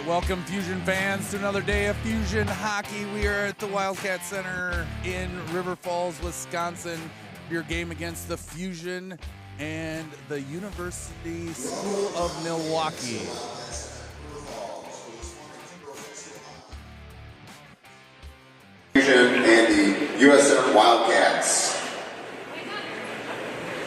Welcome, Fusion fans, to another day of Fusion Hockey. We are at the Wildcat Center in River Falls, Wisconsin. Your game against the Fusion and the University School of Milwaukee. Fusion and the USM Wildcats.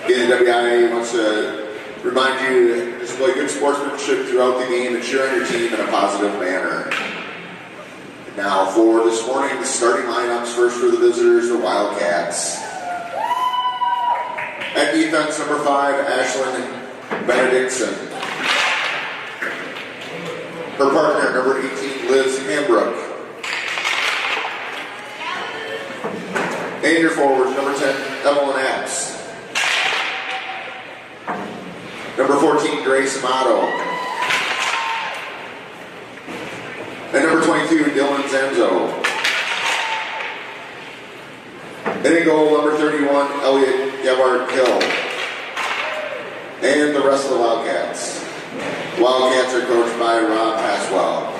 Again, WIA wants to remind you to display good sportsmanship throughout the game and cheer on your team in a positive manner. And now for this morning, the starting lineups. First for the visitors, the Wildcats. At defense, number 5, Ashlyn Benedictson. Her partner, number 18, Liz Hambrook. And your forwards, number 10, Evelyn Apps. Number 14, Grace Amato. And number 22, Dylan Zanzo. And in goal, number 31, Elliot Gebhardt Hill. And the rest of the Wildcats. The Wildcats are coached by Rob Passwell.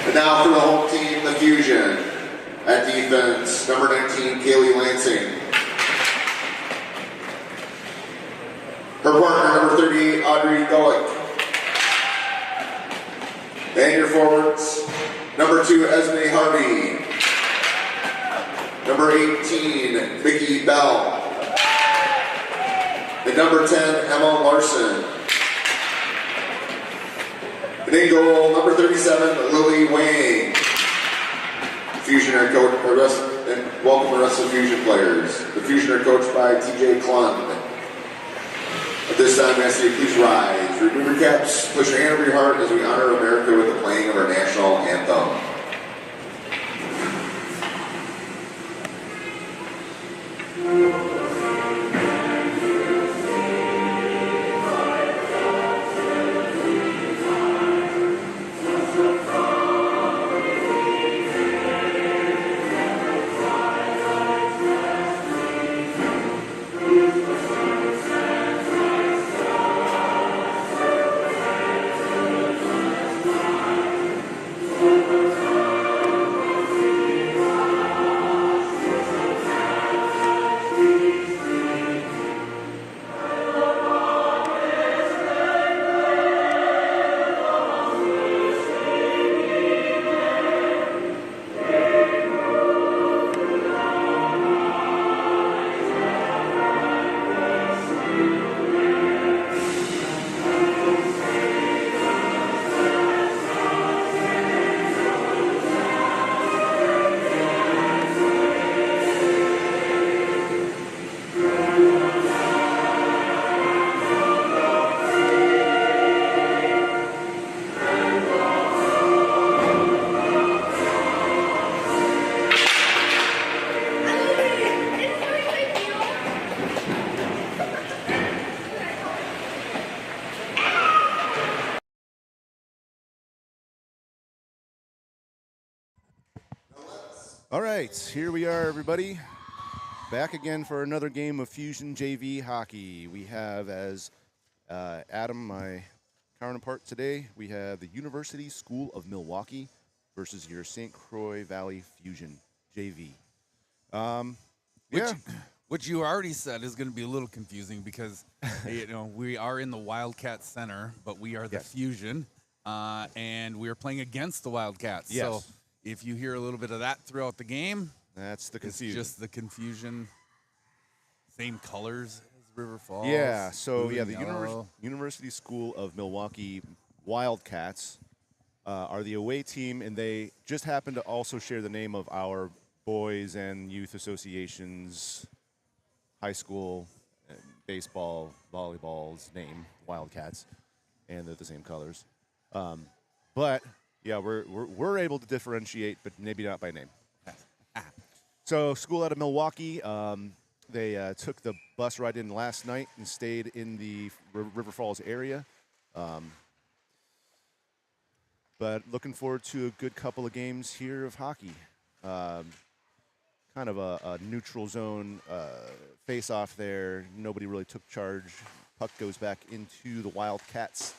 And now for the home team, the Fusion. At defense, number 19, Kaylee Lansing. Her partner, number 38, Audrey Gullick. And your forwards, number 2, Esme Harvey. Number 18, Vicky Bell. And number 10, Emma Larson. And in goal, number 37, Lily Wang. Fusion are coached, and welcome the rest of the Fusion players. The Fusion are coached by TJ Klund. At this time, I ask you please rise. Remove your caps, push your hand over your heart as we honor America with the playing of our national anthem. All right, here we are, everybody. Back again for another game of Fusion JV hockey. We have, as Adam, my counterpart today, we have the University School of Milwaukee versus your St. Croix Valley Fusion JV. Which you already said is going to be a little confusing because we are in the Wildcat Center, but we are the Fusion, and we are playing against the Wildcats. Yes. So if you hear a little bit of that throughout the game, that's the confusion. It's just the confusion. Same colors as River Falls. Yeah, so blue the University School of Milwaukee Wildcats are the away team, and they just happen to also share the name of our boys and youth associations, high school, baseball, volleyball's name, Wildcats, and they're the same colors. But yeah, we're able to differentiate, but maybe not by name. So, school out of Milwaukee, they took the bus ride in last night and stayed in the River Falls area. But looking forward to a good couple of games here of hockey. Kind of a neutral zone face-off there. Nobody really took charge. Puck goes back into the Wildcats'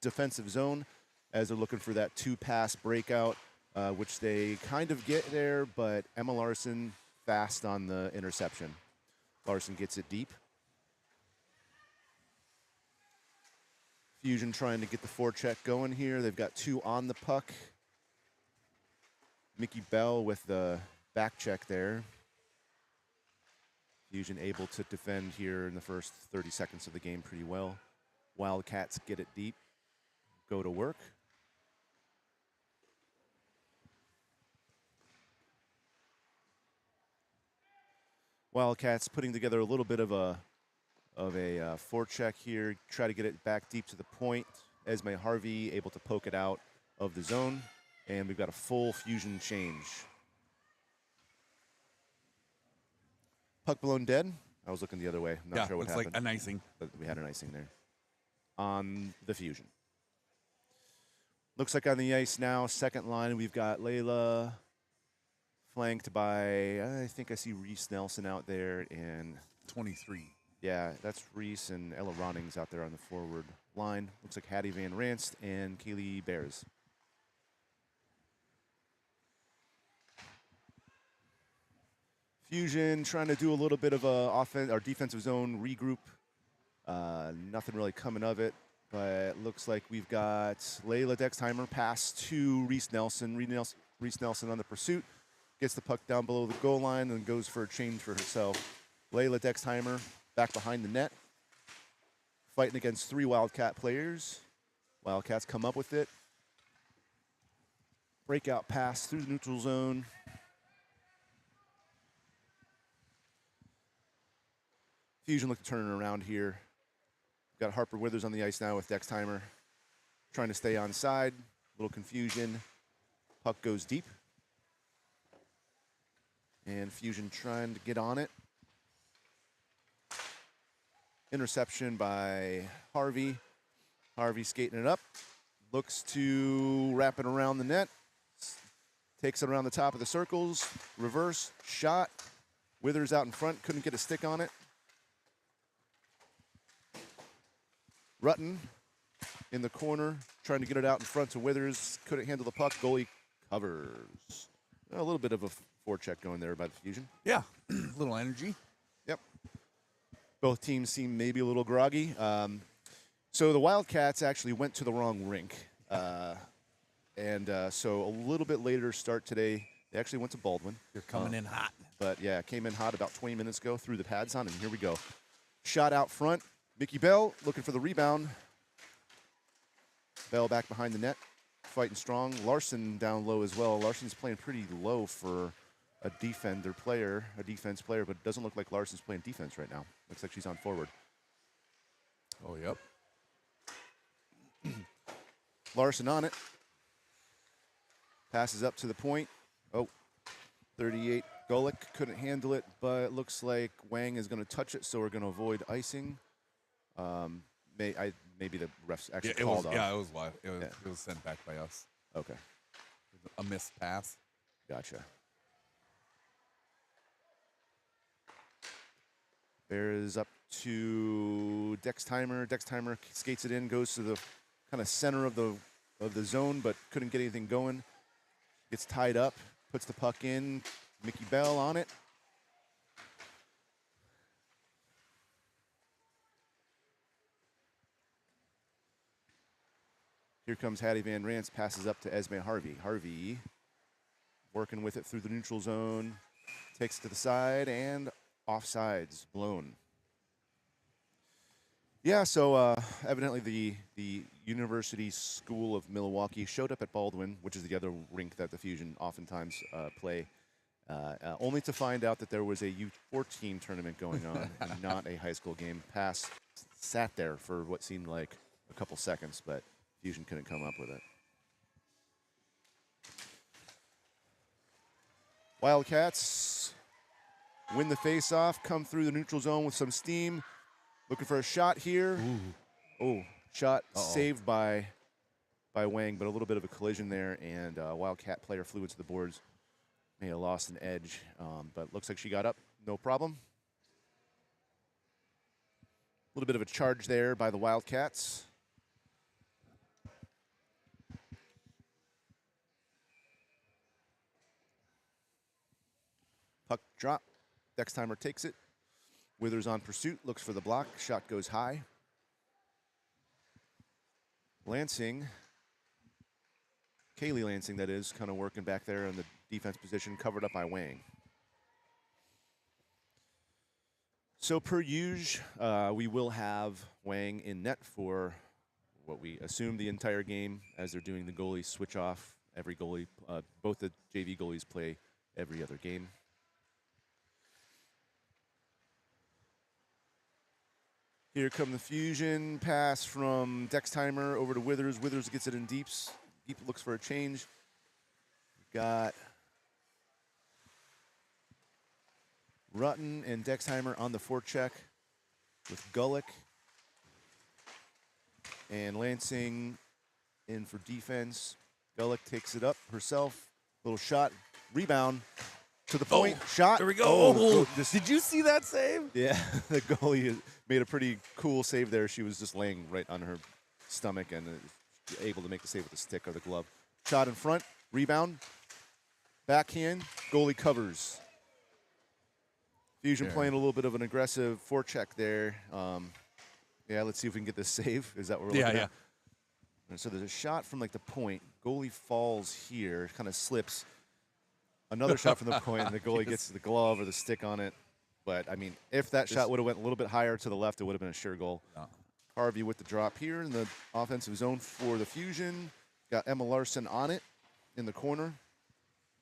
defensive zone. as they're looking for that 2-pass breakout, which they kind of get there, but Emma Larson fast on the interception. Larson gets it deep. Fusion trying to get the forecheck going here. They've got 2 on the puck. Mickey Bell with the back check there. Fusion able to defend here in the first 30 seconds of the game pretty well. Wildcats get it deep, go to work. Wildcats putting together a little bit of a forecheck here, try to get it back deep to the point. Esme Harvey able to poke it out of the zone, and we've got a full Fusion change. Puck blown dead. I was looking the other way. Not sure what looks happened. like an icing. But we had an icing there on the Fusion. Looks like on the ice now, second line, we've got Layla flanked by, I think I see Reese Nelson out there, and 23. yeah, that's Reese and Ella Ronings out there on the forward line. Looks like Hattie Van Ranst and Kaylee Bears. Fusion trying to do a little bit of a offense or defensive zone regroup. Nothing really coming of it, but it looks like we've got Layla Dexheimer pass to Reese Nelson. Reese Nelson on the pursuit, gets the puck down below the goal line and goes for a change for herself. Layla Dexheimer back behind the net, fighting against 3 Wildcat players. Wildcats come up with it. Breakout pass through the neutral zone. Fusion look to turn it around here. Got Harper Withers on the ice now with Dexheimer. Trying to stay on side. Little confusion. Puck goes deep. And Fusion trying to get on it. Interception by Harvey. Harvey skating it up. Looks to wrap it around the net. Takes it around the top of the circles. Reverse shot. Withers out in front. Couldn't get a stick on it. Rutten in the corner, trying to get it out in front to Withers. Couldn't handle the puck. Goalie covers. A little bit of a forecheck going there by the Fusion. Yeah, a little energy. Yep. Both teams seem maybe a little groggy. So the Wildcats actually went to the wrong rink. So a little bit later start today. They actually went to Baldwin. You're coming in hot. But yeah, came in hot about 20 minutes ago, threw the pads on, and here we go. Shot out front. Mickey Bell looking for the rebound. Bell back behind the net, fighting strong. Larson down low as well. Larson's playing pretty low for a defense player, but it doesn't look like Larson's playing defense right now. Looks like she's on forward. Oh, yep. Larson on it. Passes up to the point. Oh, 38. Golick couldn't handle it, but it looks like Wang is going to touch it, so we're going to avoid icing. Maybe the refs actually called off. Yeah, it was live. It was sent back by us. Okay. A missed pass. Gotcha. Bears up to Dexheimer. Dexheimer skates it in, goes to the kind of center of the zone, but couldn't get anything going. Gets tied up, puts the puck in. Mickey Bell on it. Here comes Hattie Van Rance, passes up to Esme Harvey. Harvey working with it through the neutral zone, takes it to the side, and offsides, blown. Yeah, so evidently the University School of Milwaukee showed up at Baldwin, which is the other rink that the Fusion oftentimes play, only to find out that there was a U14 tournament going on and not a high school game. Pass sat there for what seemed like a couple seconds, but Fusion couldn't come up with it. Wildcats win the face-off, come through the neutral zone with some steam. Looking for a shot here. Ooh. Oh, shot saved by Wang, but a little bit of a collision there, and Wildcat player flew into the boards. May have lost an edge, but looks like she got up, no problem. A little bit of a charge there by the Wildcats. drop. Dextimer takes it. Withers on pursuit, looks for the block. Shot goes high. Lansing, Kaylee Lansing, that is, kind of working back there in the defense position, covered up by Wang. So per usual, we will have Wang in net for what we assume the entire game, as they're doing the goalie switch off. Every goalie, both the JV goalies play every other game. Here come the Fusion pass from Dextimer over to Withers. Withers gets it in deeps. Deep looks for a change. Got Rutten and Dextimer on the forecheck with Gullick. And Lansing in for defense. Gullick takes it up herself. Little shot, rebound to the point. Shot. There we go. Oh, did you see that save? Yeah, the goalie made a pretty cool save there. She was just laying right on her stomach and able to make the save with the stick or the glove. Shot in front, rebound, backhand, goalie covers. Fusion playing a little bit of an aggressive forecheck there. Yeah, let's see if we can get this save. Is that what we're looking at? And so there's a shot from like the point. Goalie falls here, kind of slips. Another shot from the point, and the goalie gets the glove or the stick on it. But, I mean, if that shot would have went a little bit higher to the left, it would have been a sure goal. Harvey with the drop here in the offensive zone for the Fusion. Got Emma Larson on it in the corner.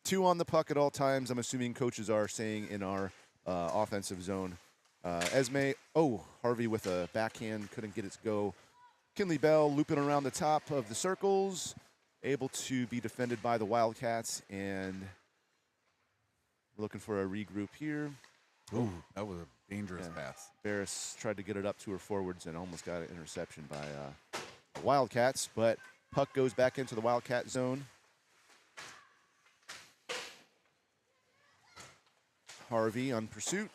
2 on the puck at all times, I'm assuming coaches are saying in our offensive zone. Esme, Harvey with a backhand, couldn't get it to go. Kinley Bell looping around the top of the circles, able to be defended by the Wildcats, and we're looking for a regroup here. Oh, that was a dangerous pass. Barris tried to get it up to her forwards and almost got an interception by the Wildcats, but puck goes back into the Wildcat zone. Harvey on pursuit,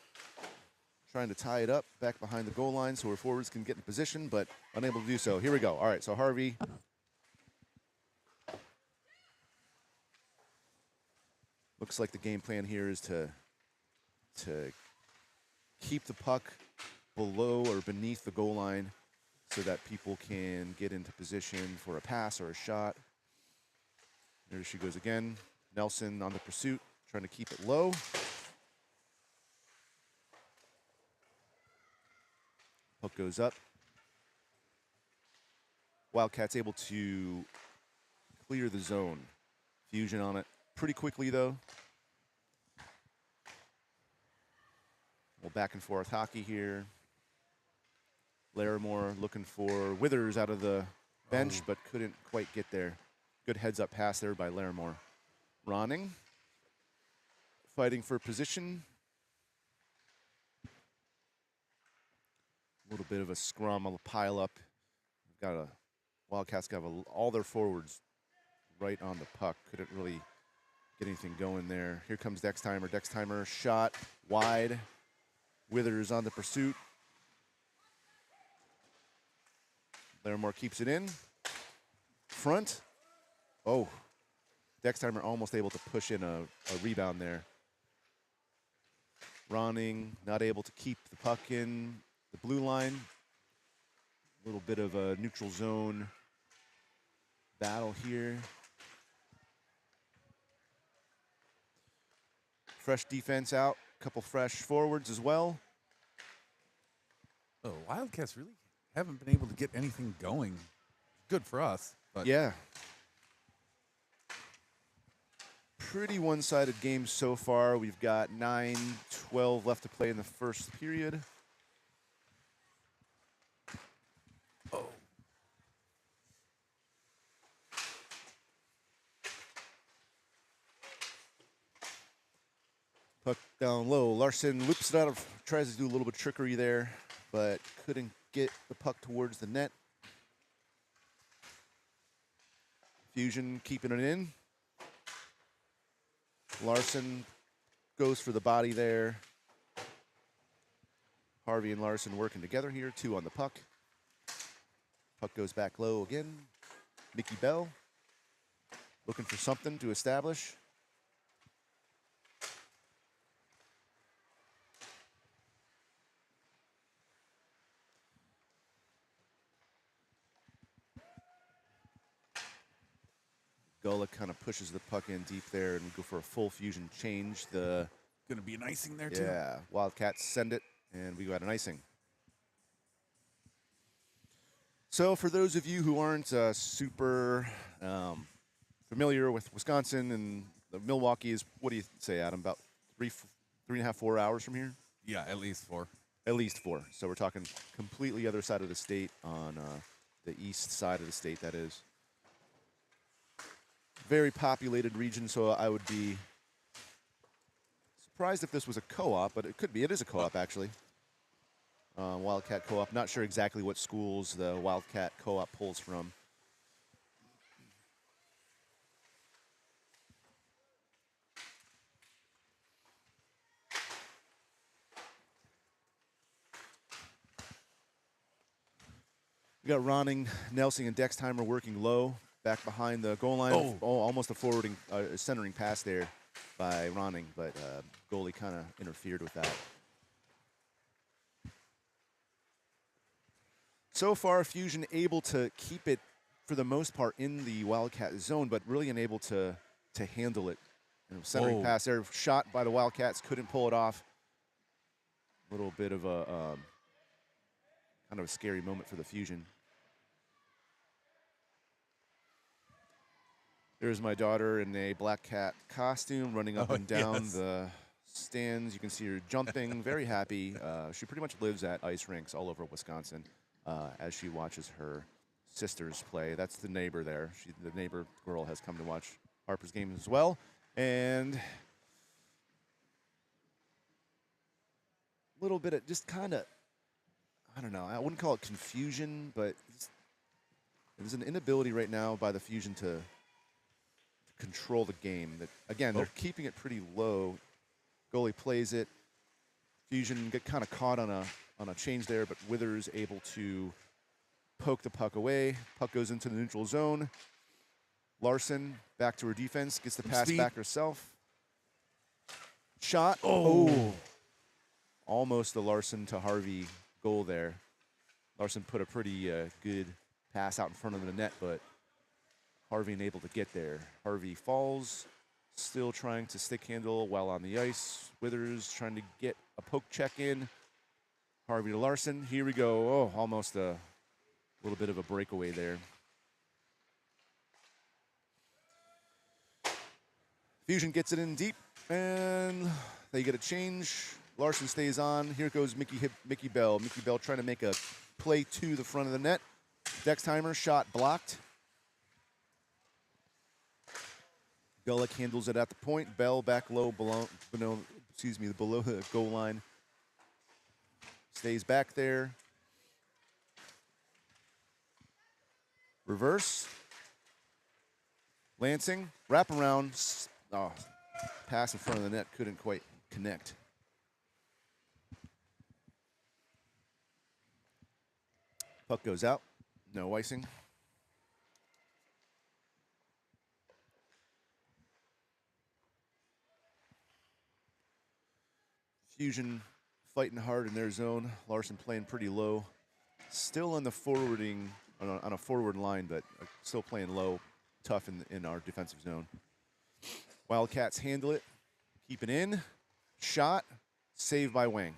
trying to tie it up back behind the goal line so our forwards can get in position, but unable to do so. Here we go. All right, so Harvey. Looks like the game plan here is to keep the puck below or beneath the goal line so that people can get into position for a pass or a shot. There she goes again. Nelson on the pursuit, trying to keep it low. Puck goes up. Wildcats able to clear the zone. Fusion on it pretty quickly, though. Well, back and forth hockey here. Larimore looking for Withers out of the bench, but couldn't quite get there. Good heads-up pass there by Larimore. Ronning fighting for position. A little bit of a scrum, a pile up. Got a Wildcats got all their forwards right on the puck. Couldn't really get anything going there. Here comes Dextimer. Dextimer shot wide. Withers on the pursuit. Larimore keeps it in. Front. Oh. Dextimer almost able to push in a rebound there. Ronning not able to keep the puck in the blue line. A little bit of a neutral zone battle here. Fresh defense out. Couple fresh forwards as well. Oh, Wildcats really haven't been able to get anything going. Good for us. But yeah. Pretty one-sided game so far. We've got 9-12 left to play in the first period. Oh. Puck down low. Larson loops it out of, tries to do a little bit of trickery there, but couldn't get the puck towards the net. Fusion keeping it in. Larson goes for the body there. Harvey and Larson working together here, 2 on the puck. Puck goes back low again. Mickey Bell looking for something to establish. Gullah kind of pushes the puck in deep there, and we go for a full Fusion change. The Going to be an icing there, too. Yeah, Wildcats send it, and we got an icing. So for those of you who aren't super familiar with Wisconsin and Milwaukee is, what do you say, Adam? About 3.5, 4 hours from here? Yeah, at least 4. At least 4. So we're talking completely other side of the state on the east side of the state, that is. Very populated region, so I would be surprised if this was a co-op, but it could be. It is a co-op, actually. Wildcat co-op. Not sure exactly what schools the Wildcat co-op pulls from. We got Ronning, Nelson, and Dextimer working low, back behind the goal line. Oh. Almost a forwarding, centering pass there by Ronning, but goalie kind of interfered with that. So far, Fusion able to keep it, for the most part, in the Wildcat zone, but really unable to handle it. Centering pass there, shot by the Wildcats, couldn't pull it off. A little bit of a kind of a scary moment for the Fusion. There's my daughter in a Black Cat costume running up and down the stands. You can see her jumping, very happy. She pretty much lives at ice rinks all over Wisconsin as she watches her sisters play. That's the neighbor there. The neighbor girl has come to watch Harper's game as well. And a little bit of just kind of, I don't know, I wouldn't call it confusion, but there's an inability right now by the Fusion to control the game. That again, they're keeping it pretty low. Goalie plays it. Fusion get kind of caught on a change there, but Withers able to poke the puck away. Puck goes into the neutral zone. Larson back to her defense, gets the pass back herself. Shot. Oh. Almost the Larson to Harvey goal there. Larson put a pretty good pass out in front of the net, but Harvey unable to get there. Harvey falls, still trying to stick handle while on the ice. Withers trying to get a poke check in. Harvey to Larson. Here we go. Oh, almost a little bit of a breakaway there. Fusion gets it in deep, and they get a change. Larson stays on. Here goes Mickey Bell. Mickey Bell trying to make a play to the front of the net. Dextimer shot blocked. Gullick handles it at the point. Bell back low below the goal line. Stays back there. Reverse. Lansing. Wraparound. Oh, pass in front of the net. Couldn't quite connect. Puck goes out. No icing. Fusion fighting hard in their zone. Larson playing pretty low. Still on the forwarding, on a forward line, but still playing low, tough in our defensive zone. Wildcats handle it. Keep it in. Shot. Saved by Wang.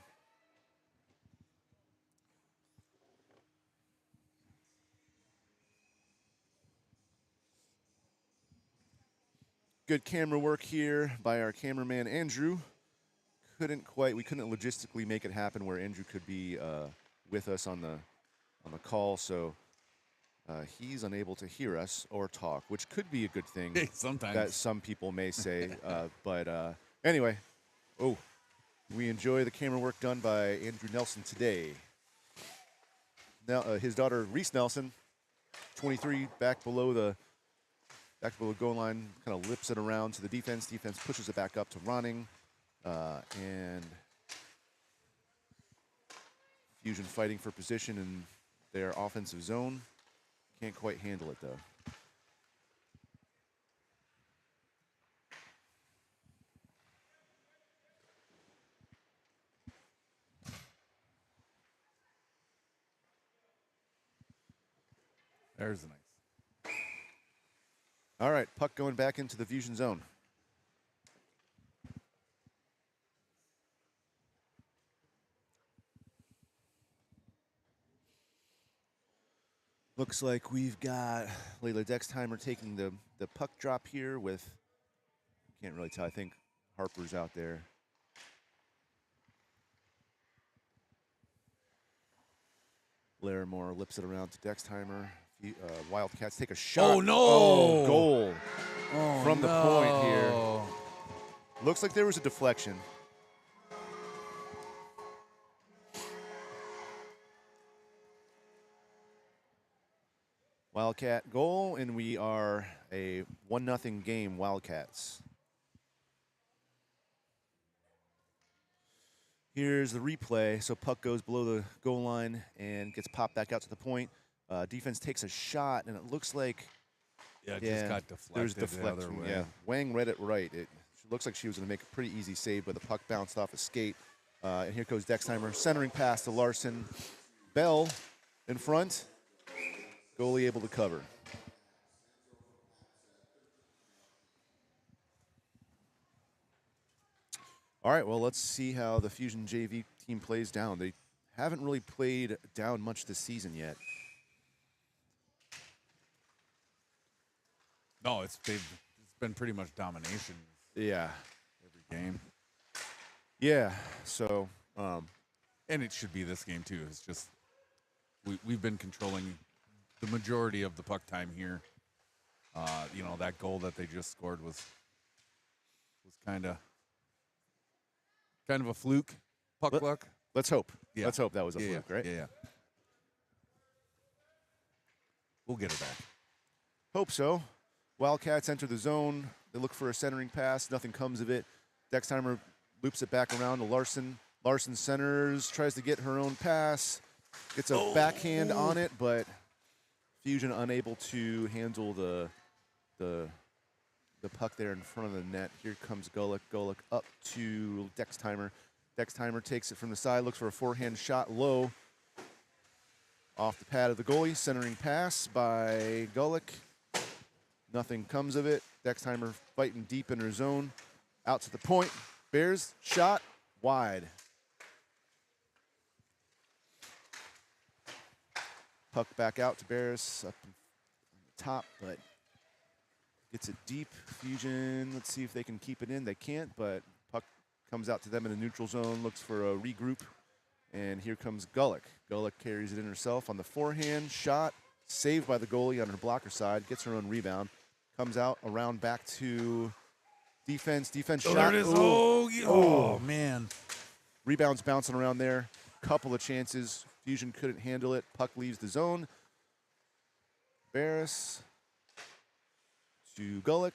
Good camera work here by our cameraman, Andrew. We couldn't logistically make it happen where Andrew could be with us on the call, so he's unable to hear us or talk, which could be a good thing. Sometimes. That some people may say. But anyway, we enjoy the camera work done by Andrew Nelson today. Now his daughter, Reese Nelson, 23, back below the goal line, kind of lips it around to the defense. Defense pushes it back up to Ronning. And Fusion fighting for position in their offensive zone. Can't quite handle it, though. There's a nice. All right, puck going back into the Fusion zone. Looks like we've got Layla Dextheimer taking the puck drop here with, can't really tell, I think Harper's out there. Larimore lips it around to Dextheimer. Wildcats take a shot. Oh, no! Oh, goal from the no. point here. Looks like there was a deflection. Wildcat goal, and we are a 1-0 game, Wildcats. Here's the replay. So puck goes below the goal line and gets popped back out to the point. Defense takes a shot, and it looks like Yeah, it just got deflected. There's the other deflection. way. Yeah, Wang read it right. It looks like she was going to make a pretty easy save, but the puck bounced off a skate. And here goes Dextheimer, centering pass to Larson. Bell in front. Goalie able to cover. All right, well, let's see how the Fusion JV team plays down. They haven't really played down much this season yet. No, it's been pretty much domination Yeah. every game. Yeah, so And it should be this game, too. It's just we've been controlling the majority of the puck time here. You know, that goal that they just scored was kind of a fluke, puck luck. let's hope. Yeah. Let's hope that was a fluke, right? Yeah. We'll get it back. Hope so. Wildcats enter the zone. They look for a centering pass. Nothing comes of it. Dextheimer loops it back around to Larson. Larson centers, tries to get her own pass. Gets a backhand on it, but Fusion unable to handle the puck there in front of the net. Here comes Gulick. Gulick up to Dextheimer. Dextheimer takes it from the side, looks for a forehand shot low. Off the pad of the goalie, centering pass by Gulick. Nothing comes of it. Dextheimer fighting deep in her zone. Out to the point. Bears shot wide. Puck back out to Bears up on the top, but gets it deep. Fusion, let's see if they can keep it in. They can't, but puck comes out to them in the neutral zone, looks for a regroup, and here comes Gulick. Gulick carries it in herself on the forehand shot, saved by the goalie on her blocker side, gets her own rebound, comes out around back to defense. Defense shot. There it is. Oh, man. Rebounds bouncing around there. Couple of chances. Fusion couldn't handle it. Puck leaves the zone. Barris to Gulick.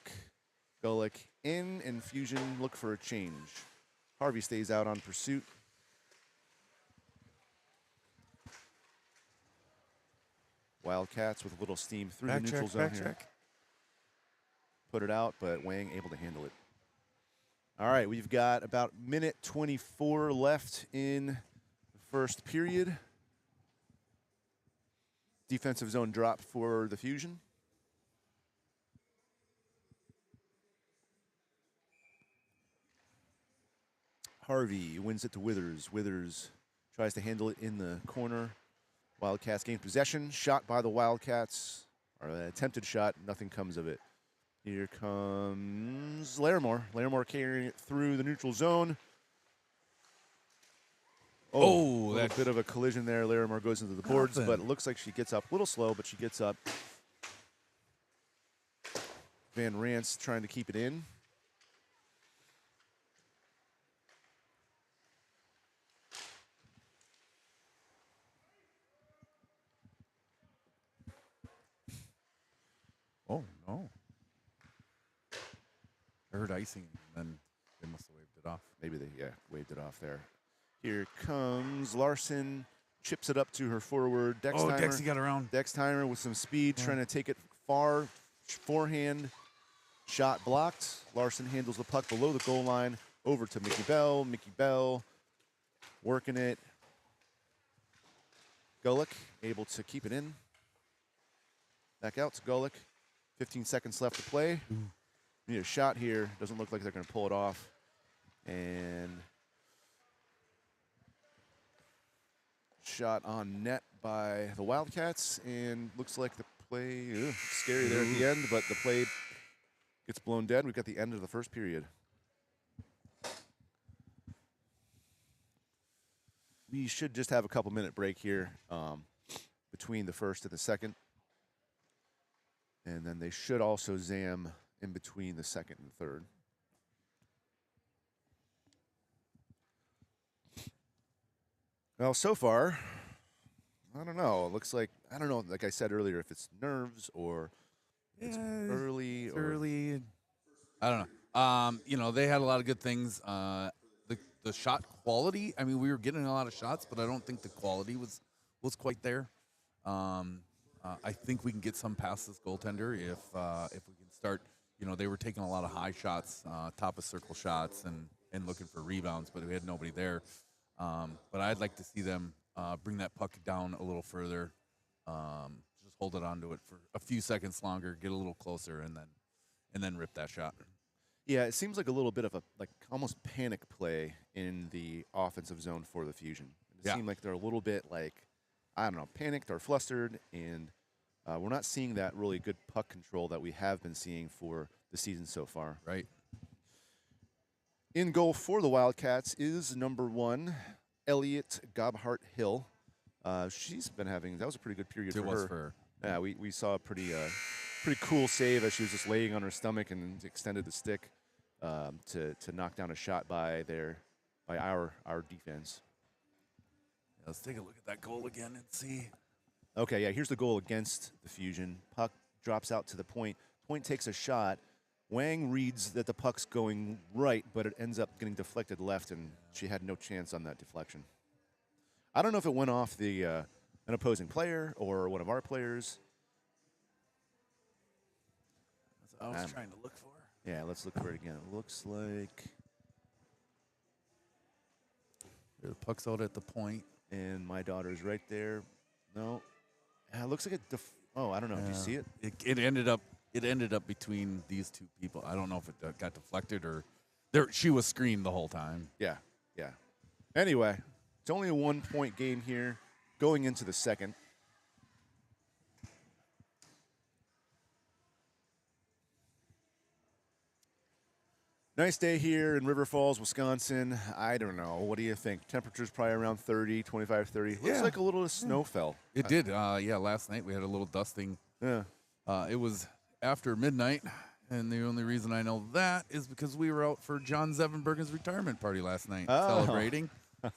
Gulick in, and Fusion look for a change. Harvey stays out on pursuit. Wildcats with a little steam through the neutral zone here. Put it out, but Wang able to handle it. All right, we've got about minute 24 left in the first period. Defensive zone drop for the Fusion. Harvey wins it to Withers. Withers tries to handle it in the corner. Wildcats gain possession. Shot by the Wildcats, or an attempted shot. Nothing comes of it. Here comes Larimore. Larimore carrying it through the neutral zone. Oh, a that bit of a collision there. Larimore goes into the boards, but it looks like she gets up a little slow, but she gets up. Van Rance trying to keep it in. Oh, no. I heard icing, and then they must have waved it off. Maybe they, waved it off there. Here comes Larson, chips it up to her forward. Dextheimer. Oh, Dexy got around. Dextheimer with some speed, trying to take it far. Forehand shot blocked. Larson handles the puck below the goal line. Over to Mickey Bell. Mickey Bell working it. Gulick able to keep it in. Back out to Gulick. 15 seconds left to play. Need a shot here. Doesn't look like they're going to pull it off. And shot on net by the Wildcats. And looks like the play, scary there at the end, but the play gets blown dead. We've got the end of the first period. We should just have a couple-minute break here between the first and the second. And then they should also zam in between the second and third. Well, so far, I don't know. It looks like, I don't know, like I said earlier, if it's nerves or it's early. It's early. I don't know. You know, they had a lot of good things. The shot quality, I mean, we were getting a lot of shots, but I don't think the quality was quite there. I think we can get some past this goaltender if we can start. You know, they were taking a lot of high shots, top of circle shots, and looking for rebounds, but we had nobody there. But I'd like to see them bring that puck down a little further, just hold it onto it for a few seconds longer, get a little closer, and then rip that shot. Yeah, it seems like a little bit of a almost panic play in the offensive zone for the Fusion. It seemed like they're a little bit I don't know, panicked or flustered, and we're not seeing that really good puck control that we have been seeing for the season so far. Right. In goal for the Wildcats is number 1, Elliot Gobhart Hill. She's been having, that was a pretty good period for her. For her. Yeah, we saw a pretty cool save as she was just laying on her stomach and extended the stick to knock down a shot by our defense. Let's take a look at that goal again and see. Okay, yeah, here's the goal against the Fusion. Puck drops out to the point. Point takes a shot. Wang reads that the puck's going right, but it ends up getting deflected left, and she had no chance on that deflection. I don't know if it went off an opposing player or one of our players. That's what I was trying to look for. Yeah, let's look for it again. It looks like the puck's out at the point. And my daughter's right there. No. It looks like it. I don't know. Do you see it? It ended up between these two people. I don't know if it got deflected or she was screened the whole time. Yeah. Anyway, it's only a 1-point game here going into the second. Nice day here in River Falls, Wisconsin. I don't know. What do you think? Temperature's probably around 30, 25, 30. Looks like a little snow fell. It did. Last night we had a little dusting. Yeah. It was after midnight, and the only reason I know that is because we were out for John Zevenbergen's retirement party last night celebrating.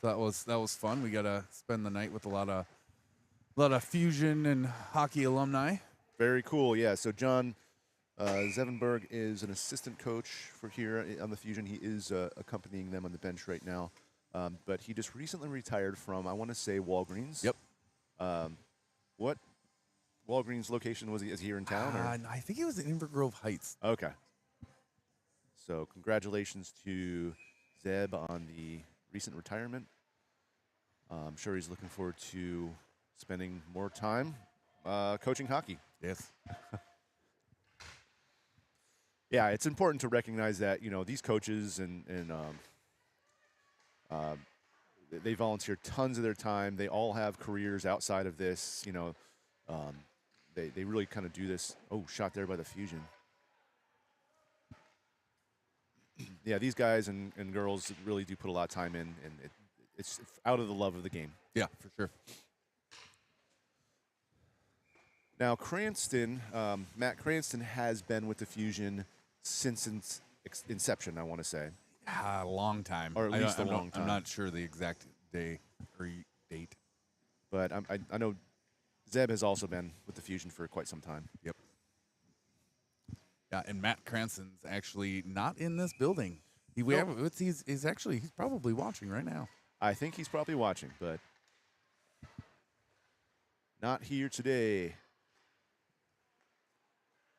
So that was fun. We got to spend the night with a lot of Fusion and hockey alumni. Very cool. Yeah. So John Zevenberg is an assistant coach for here on the Fusion. He is accompanying them on the bench right now. But he just recently retired from, I want to say, Walgreens. Yep. What Walgreens location was he? Is he here in town? Or? I think he was in Inver Grove Heights. Okay. So congratulations to Zeb on the recent retirement. I'm sure he's looking forward to spending more time coaching hockey. Yes. Yeah, it's important to recognize that, these coaches and they volunteer tons of their time. They all have careers outside of this. They really kind of do this. Oh, shot there by the Fusion. Yeah, these guys and girls really do put a lot of time in, and it's out of the love of the game. Yeah, for sure. Now, Cranston, Matt Cranston has been with the Fusion since inception, I want to say. A long time. Or at least a long time. I'm not sure the exact day or date. But I know Zeb has also been with the Fusion for quite some time. Yep. Yeah, and Matt Cranston's actually not in this building. He's probably watching right now. I think he's probably watching, but not here today.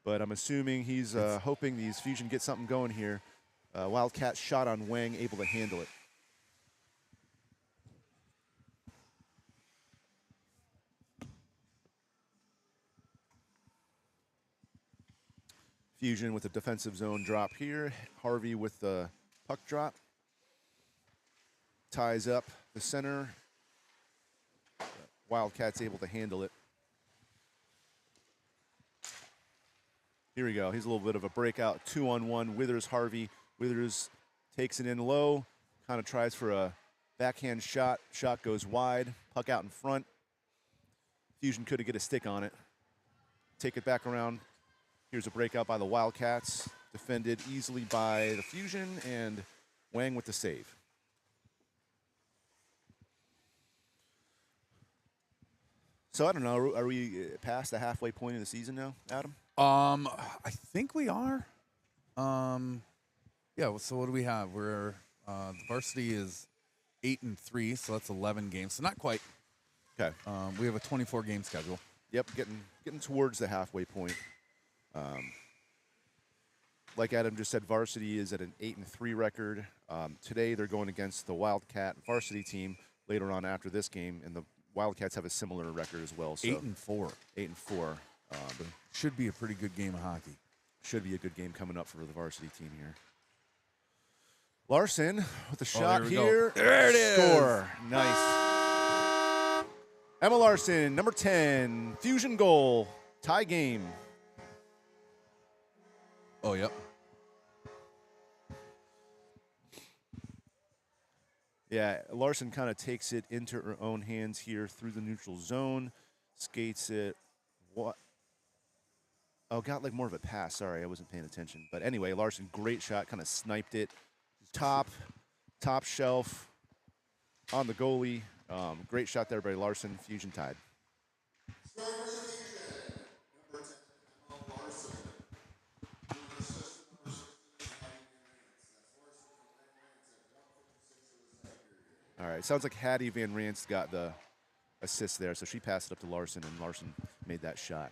But I'm assuming he's hoping these Fusion get something going here. Wildcat shot on Wang, able to handle it. Fusion with a defensive zone drop here. Harvey with the puck drop. Ties up the center. Wildcats able to handle it. Here we go. Here's a little bit of a breakout. 2-on-1. Withers, Harvey. Withers takes it in low. Kind of tries for a backhand shot. Shot goes wide. Puck out in front. Fusion could get a stick on it. Take it back around. Here's a breakout by the Wildcats. Defended easily by the Fusion, and Wang with the save. So I don't know. Are we past the halfway point of the season now, Adam? I think we are. Yeah. So what do we have? We're the varsity is 8-3, so that's 11 games. So not quite. Okay. We have a 24-game schedule. Yep, getting towards the halfway point. Like Adam just said, varsity is at an 8-3 record. Today they're going against the Wildcat varsity team later on after this game, and the Wildcats have a similar record as well. So 8-4. 8-4. Should be a pretty good game of hockey. Should be a good game coming up for the varsity team here. Larson with a shot here. There it is. Score. Nice. Emma Larson, number 10, Fusion goal. Tie game. Oh, yep. Yeah, Larson kind of takes it into her own hands here through the neutral zone. Skates it. What? Oh, got like more of a pass. Sorry, I wasn't paying attention. But anyway, Larson, great shot. Kind of sniped it. Top shelf on the goalie. Great shot there by Larson. Fusion tied. All right, sounds like Hattie Van Rance got the assist there, so she passed it up to Larson, and Larson made that shot.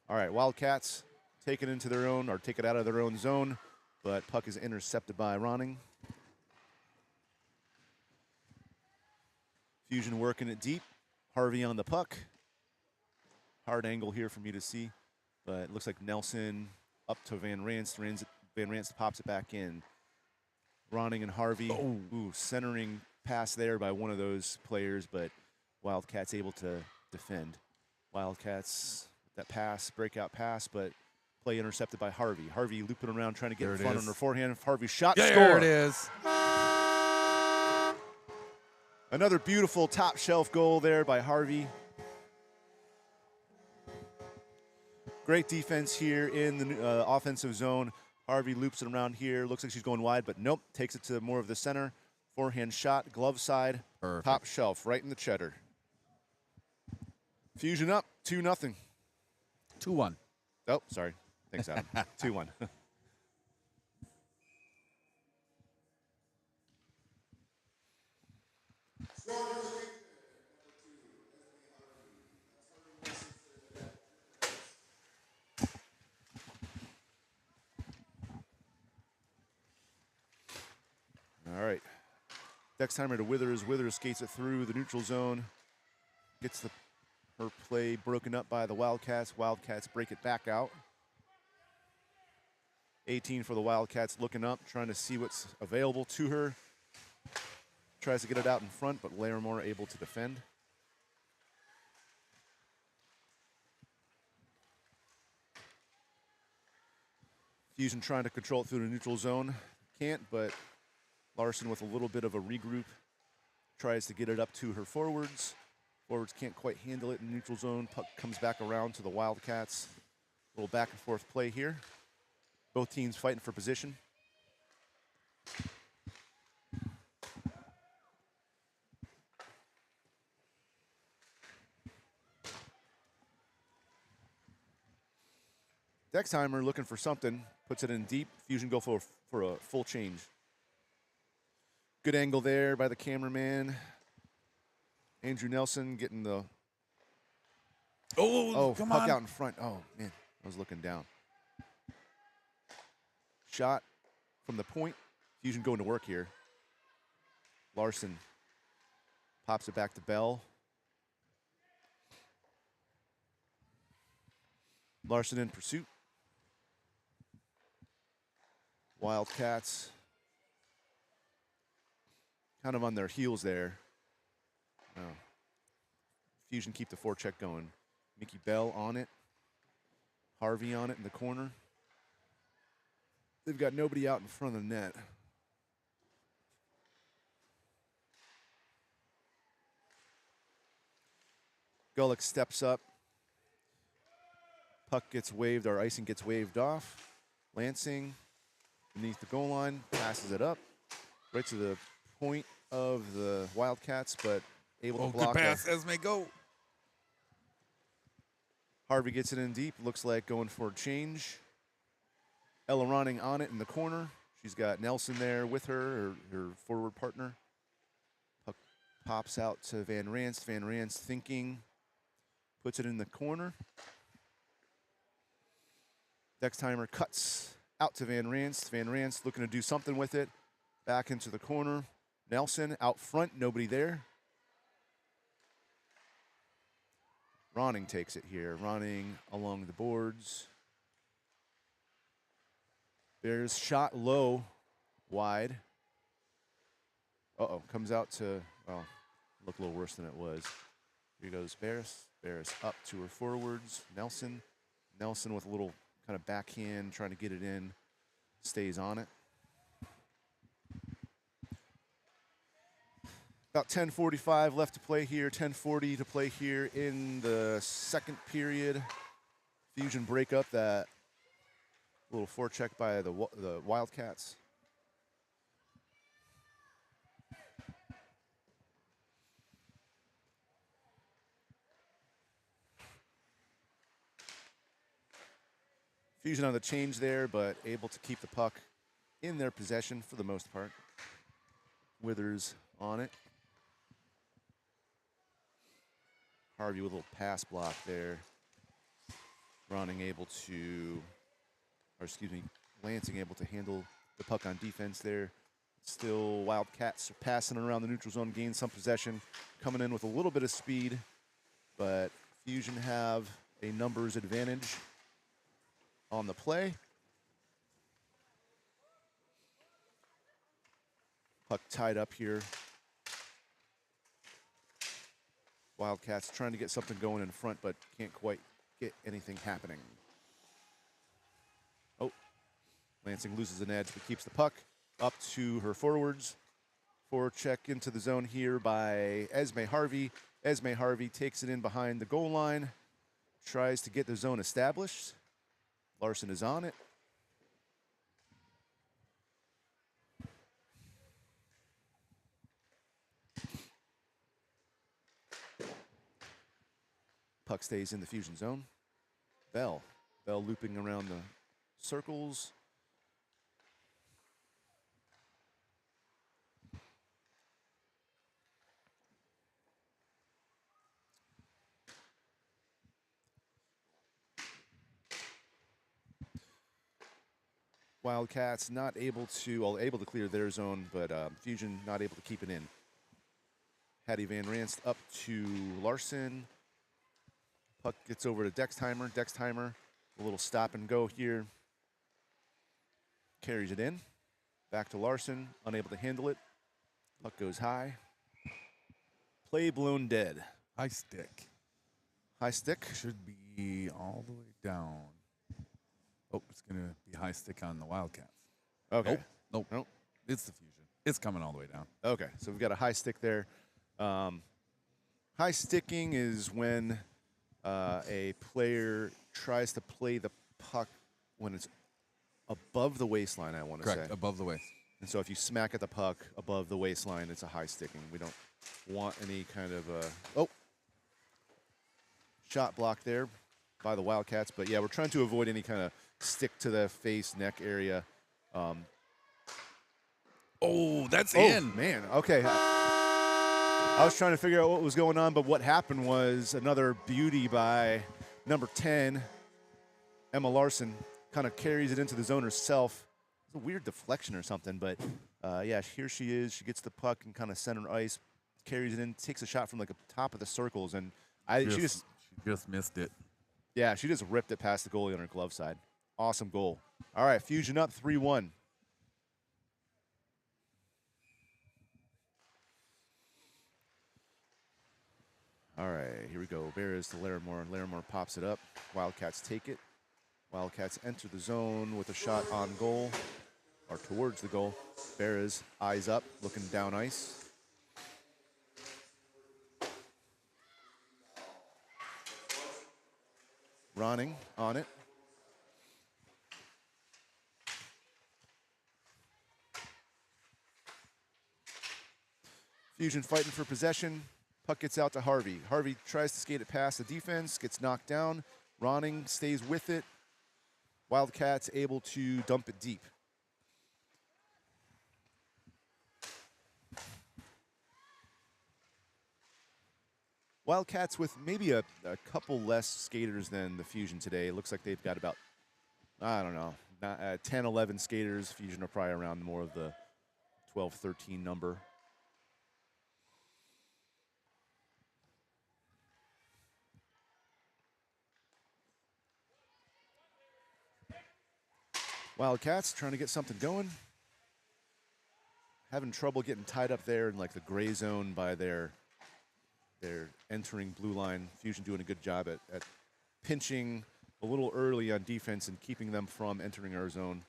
All right, Wildcats take it into their own, or take it out of their own zone, but puck is intercepted by Ronning. Fusion working it deep. Harvey on the puck. Hard angle here for me to see, but it looks like Nelson up to Van Rance. Van Rance pops it back in. Ronning and Harvey. Oh. Ooh, centering pass there by one of those players, but Wildcats able to defend. Wildcats, that pass, breakout pass, but play intercepted by Harvey. Harvey looping around trying to get in front on her forehand. Harvey shot, score. There it is. Another beautiful top shelf goal there by Harvey. Great defense here in the offensive zone. Harvey loops it around here. Looks like she's going wide, but nope. Takes it to more of the center. Forehand shot, glove side, Perfect. Top shelf, right in the cheddar. Fusion up, 2-0. 2-1. Oh, sorry. Thanks, Adam. 2-1. All right. Next timer to Withers. Withers skates it through the neutral zone. Gets her play broken up by the Wildcats. Wildcats break it back out. 18 for the Wildcats, looking up, trying to see what's available to her. Tries to get it out in front, but Larimore able to defend. Fusion trying to control it through the neutral zone. Can't, but Larson with a little bit of a regroup. Tries to get it up to her forwards. Forwards can't quite handle it in neutral zone. Puck comes back around to the Wildcats. A little back and forth play here. Both teams fighting for position. Dexheimer looking for something, puts it in deep. Fusion go for a full change. Good angle there by the cameraman. Andrew Nelson getting the Come puck on. out in front. Oh man, I was looking down. Shot from the point. Fusion going to work here. Larson pops it back to Bell. Larson in pursuit. Wildcats kind of on their heels there. Oh. Fusion keep the forecheck going. Mickey Bell on it. Harvey on it in the corner. They've got nobody out in front of the net. Gullick steps up. Puck gets waved, or icing gets waved off. Lansing beneath the goal line, passes it up right to the point of the Wildcats, but able to block good pass, Esme, go. Harvey gets it in deep, looks like going for a change. Ella Ronning on it in the corner. She's got Nelson there with her forward partner. Puck pops out to Van Ranst. Van Ranst thinking, puts it in the corner. Dextheimer cuts out to Van Ranst. Van Ranst looking to do something with it. Back into the corner. Nelson out front, nobody there. Ronning takes it here. Ronning along the boards. There's shot low, wide. Uh-oh, comes out to, well, look a little worse than it was. Here goes Barris. Barris up to her forwards. Nelson. Nelson with a little kind of backhand, trying to get it in. Stays on it. About 10:45 left to play here, 10:40 to play here in the second period. Fusion break up that little forecheck by the Wildcats. Fusion on the change there, but able to keep the puck in their possession for the most part. Withers on it. Harvey with a little pass block there. Ronning able to, or excuse me, Lansing able to handle the puck on defense there. Still Wildcats passing around the neutral zone, gain some possession, coming in with a little bit of speed, but Fusion have a numbers advantage on the play. Puck tied up here. Wildcats trying to get something going in front, but can't quite get anything happening. Oh, Lansing loses an edge, but keeps the puck up to her forwards. Forward check into the zone here by Esme Harvey. Esme Harvey takes it in behind the goal line, tries to get the zone established. Larson is on it. Puck stays in the Fusion zone. Bell looping around the circles. Wildcats not able to, well, able to clear their zone, but Fusion not able to keep it in. Hattie Van Ranst up to Larson. Puck gets over to Dextheimer. Dextheimer, a little stop and go here. Carries it in. Back to Larson, unable to handle it. Puck goes high. Play blown dead. High stick. High stick. Should be all the way down. Oh, it's going to be high stick on the Wildcats. Okay. Nope. It's the Fusion. It's coming all the way down. Okay, so we've got a high stick there. High sticking is when a player tries to play the puck when it's above the waistline, I want to say. Correct, above the waist. And so if you smack at the puck above the waistline, it's a high sticking. We don't want any kind of shot block there by the Wildcats. But, yeah, we're trying to avoid any kind of stick to the face, neck area. Oh, that's in. Man, okay. I was trying to figure out what was going on, but what happened was another beauty by number 10, Emma Larson, kind of carries it into the zone herself. It's a weird deflection or something, but yeah, here she is. She gets the puck and kind of center ice, carries it in, takes a shot from like the top of the circles, and she just missed it. Yeah, she just ripped it past the goalie on her glove side. Awesome goal. All right, Fusion up 3-1. All right, here we go. Bears to Larimore. Larimore pops it up. Wildcats take it. Wildcats enter the zone with a shot on goal, or towards the goal. Bears eyes up, looking down ice. Ronning on it. Fusion fighting for possession. Puck gets out to Harvey. Harvey tries to skate it past the defense, gets knocked down. Ronning stays with it. Wildcats able to dump it deep. Wildcats with maybe a couple less skaters than the Fusion today. It looks like they've got about, I don't know, 10, 11 skaters. Fusion are probably around more of the 12, 13 number. Wildcats trying to get something going. Having trouble getting tied up there in like the gray zone by their entering blue line. Fusion doing a good job at pinching a little early on defense and keeping them from entering our zone.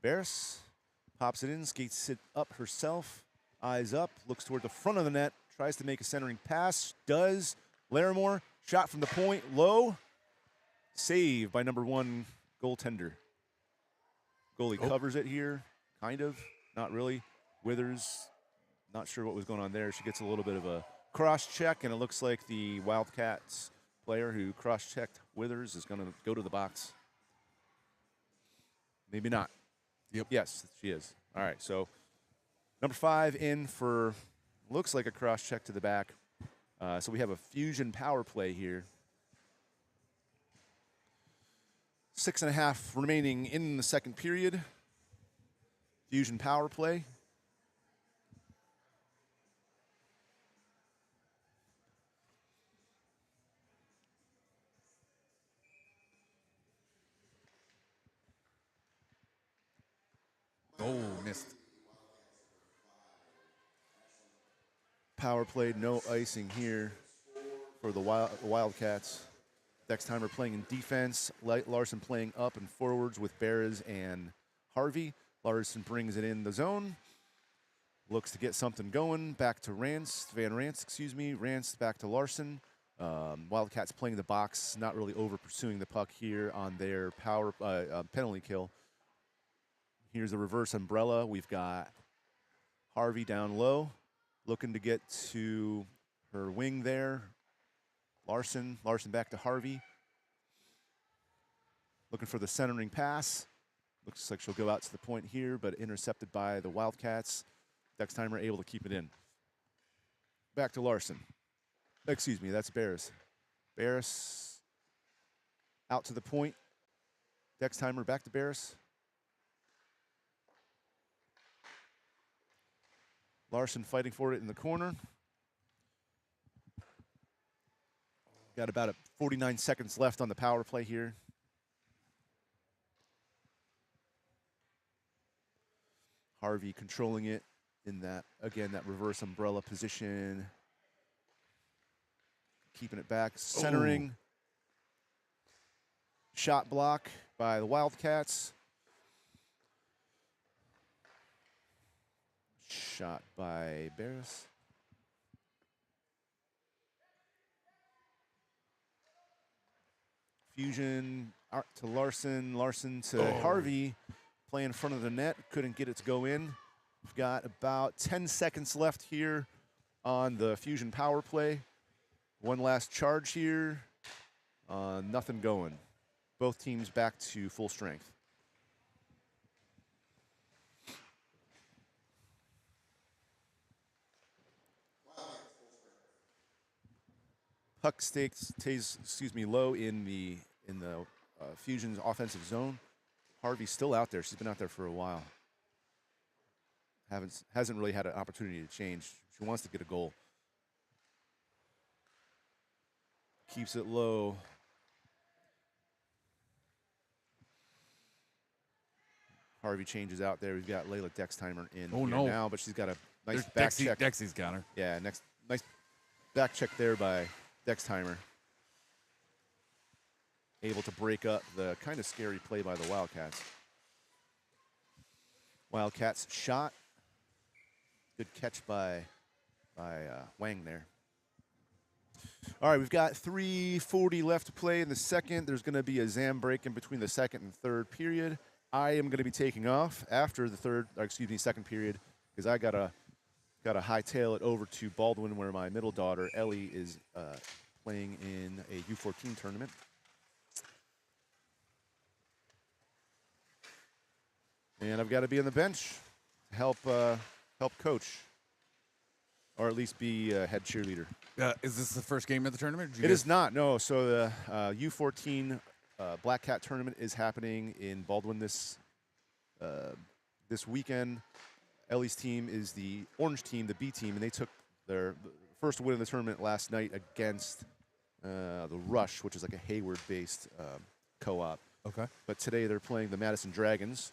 Barris pops it in, skates it up herself, eyes up, looks toward the front of the net, tries to make a centering pass, does. Larimore, shot from the point, low. Save by number 1 goaltender. Goalie covers it here, kind of, not really. Withers, not sure what was going on there. She gets a little bit of a cross check, and it looks like the Wildcats player who cross checked Withers is going to go to the box. Maybe not. Yep. Yes, she is. All right, so number 5 in for, looks like a cross check to the back. So we have a Fusion power play here. 6.5 remaining in the second period. Fusion power play. Oh, missed. Power play, no icing here for the Wildcats. Dextimer playing in defense. Larson playing up and forwards with Beres and Harvey. Larson brings it in the zone. Looks to get something going. Back to Van Rance, excuse me. Rance back to Larson. Wildcats playing the box, not really over pursuing the puck here on their power penalty kill. Here's the reverse umbrella. We've got Harvey down low, looking to get to her wing there. Larson back to Harvey. Looking for the centering pass. Looks like she'll go out to the point here, but intercepted by the Wildcats. Dextimer able to keep it in. Back to Larson. Excuse me, that's Barris. Barris out to the point. Dextimer back to Barris. Larson fighting for it in the corner. Got about 49 seconds left on the power play here. Harvey controlling it in that, again, that reverse umbrella position. Keeping it back, centering. Ooh. Shot block by the Wildcats. Shot by Barris. Fusion out to Larson. Larson to Harvey. Play in front of the net. Couldn't get it to go in. We've got about 10 seconds left here on the Fusion power play. One last charge here. Nothing going. Both teams back to full strength. Puck stays low in the Fusion's offensive zone. Harvey's still out there. She's been out there for a while. Hasn't really had an opportunity to change. She wants to get a goal. Keeps it low. Harvey changes out there. We've got Layla Dextimer in Oh, here no. now, but she's got a nice There's back check. Dexy's got her. Yeah, nice back check there by Dextimer. Able to break up the kind of scary play by the Wildcats. Wildcats shot. Good catch by Wang there. All right, we've got 3:40 left to play in the second. There's going to be a Zam break in between the second and third period. I am going to be taking off after the second period, because I got to hightail it over to Baldwin, where my middle daughter Ellie is playing in a U14 tournament. And I've got to be on the bench to help coach, or at least be a head cheerleader. Is this the first game of the tournament? It is not, no. So the U14 Black Cat tournament is happening in Baldwin this weekend. Ellie's team is the orange team, the B team, and they took their first win of the tournament last night against the Rush, which is like a Hayward-based co-op. Okay. But today they're playing the Madison Dragons,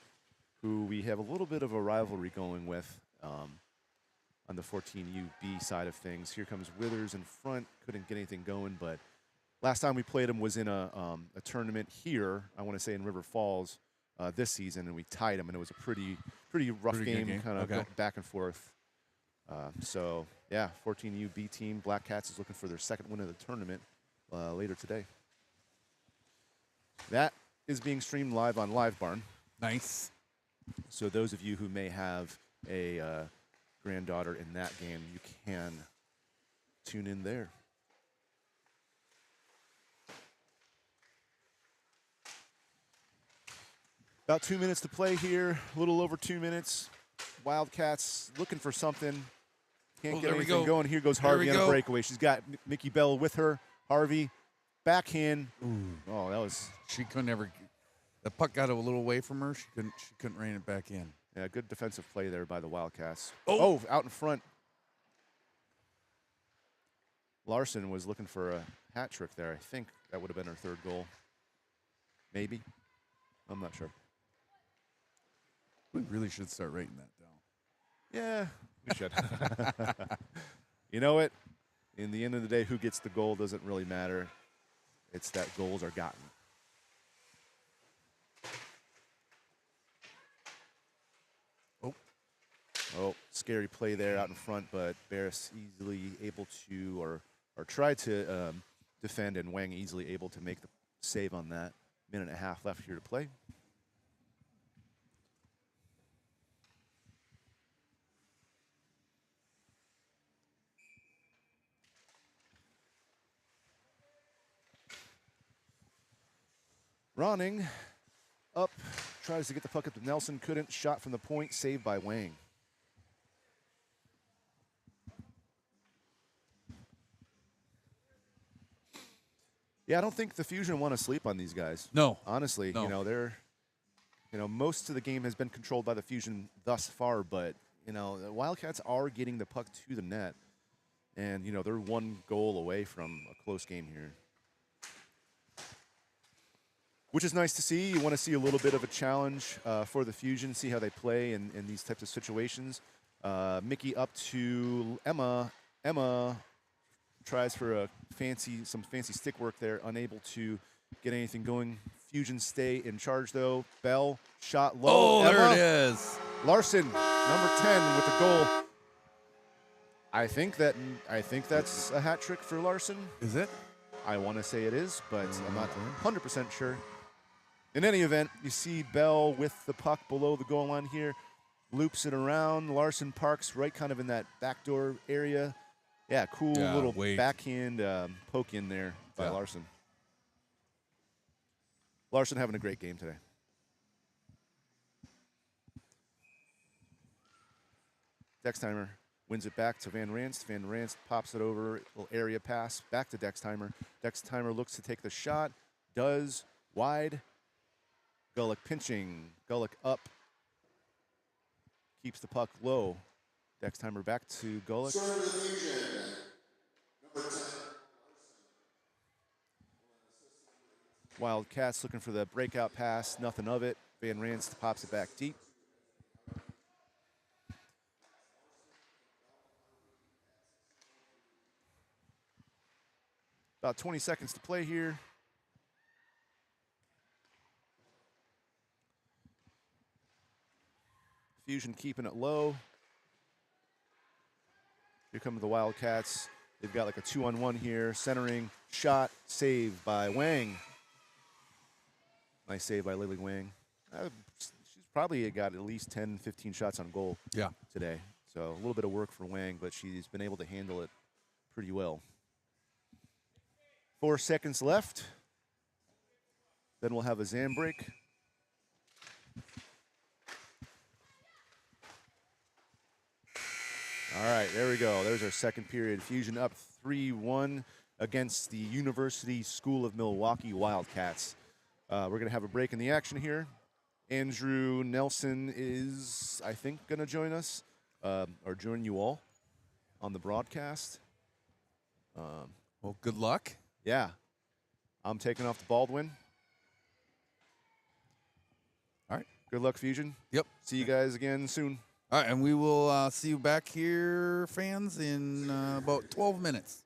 who we have a little bit of a rivalry going with on the 14UB side of things. Here comes Withers in front. Couldn't get anything going, but last time we played him was in a tournament here, I want to say in River Falls this season, and we tied him, and it was a pretty rough game, kind of back and forth. So, yeah, 14UB team, Black Cats is looking for their second win of the tournament later today. That is being streamed live on Live Barn. Nice. So those of you who may have a granddaughter in that game, you can tune in there. About 2 minutes to play here, a little over 2 minutes. Wildcats looking for something. Can't get anything going. Here goes Harvey on a breakaway. She's got Nikki Bell with her. Harvey, backhand. Ooh. Oh, that was... She couldn't ever... The puck got a little away from her. She couldn't rein it back in. Yeah, good defensive play there by the Wildcats. Oh, out in front. Larson was looking for a hat trick there. I think that would have been her third goal. Maybe. I'm not sure. We really should start writing that down. Yeah, we should. You know what? In the end of the day, who gets the goal doesn't really matter. It's that goals are gotten. Oh, scary play there out in front, but Barris easily able to, or tried to defend, and Wang easily able to make the save on that. Minute and a half left here to play. Ronning up, tries to get the puck up to Nelson, couldn't. Shot from the point, saved by Wang. Yeah, I don't think the Fusion want to sleep on these guys. No. Honestly, no. Most of the game has been controlled by the Fusion thus far, but, the Wildcats are getting the puck to the net. And, they're one goal away from a close game here. Which is nice to see. You want to see a little bit of a challenge for the Fusion, see how they play in these types of situations. Mickey up to Emma. Emma tries for some fancy stick work there, unable to get anything going. Fusion stay in charge though. Bell shot low. Oh, Emma. there it is. Larson, number 10 with the goal. I think that's a hat trick for Larson. Is it? I want to say it is, but I'm not 100% sure. In any event, you see Bell with the puck below the goal line here, loops it around. Larson parks right kind of in that backdoor area. Yeah, cool little backhand poke in there by Larson. Larson having a great game today. Dextimer wins it back to Van Ranst. Van Ranst pops it over, little area pass, back to Dextimer. Dextimer looks to take the shot, does, wide. Gullick pinching, Gullick up. Keeps the puck low. Dextimer back to Gullick. Wildcats looking for the breakout pass, nothing of it. Van Ranst pops it back deep. About 20 seconds to play here. Fusion keeping it low. Here come the Wildcats. They've got like a 2-on-1 here. Centering, shot, saved by Wang. Nice save by Lily Wang. She's probably got at least 10, 15 shots on goal today. So a little bit of work for Wang, but she's been able to handle it pretty well. 4 seconds left. Then we'll have a Zam break. All right, there we go. There's our second period. Fusion up 3-1 against the University School of Milwaukee Wildcats. We're going to have a break in the action here. Andrew Nelson is, I think, going to join us or join you all on the broadcast. Well, good luck. Yeah. I'm taking off the Baldwin. All right. Good luck, Fusion. Yep. See you guys again soon. All right, and we will see you back here, fans, in about 12 minutes.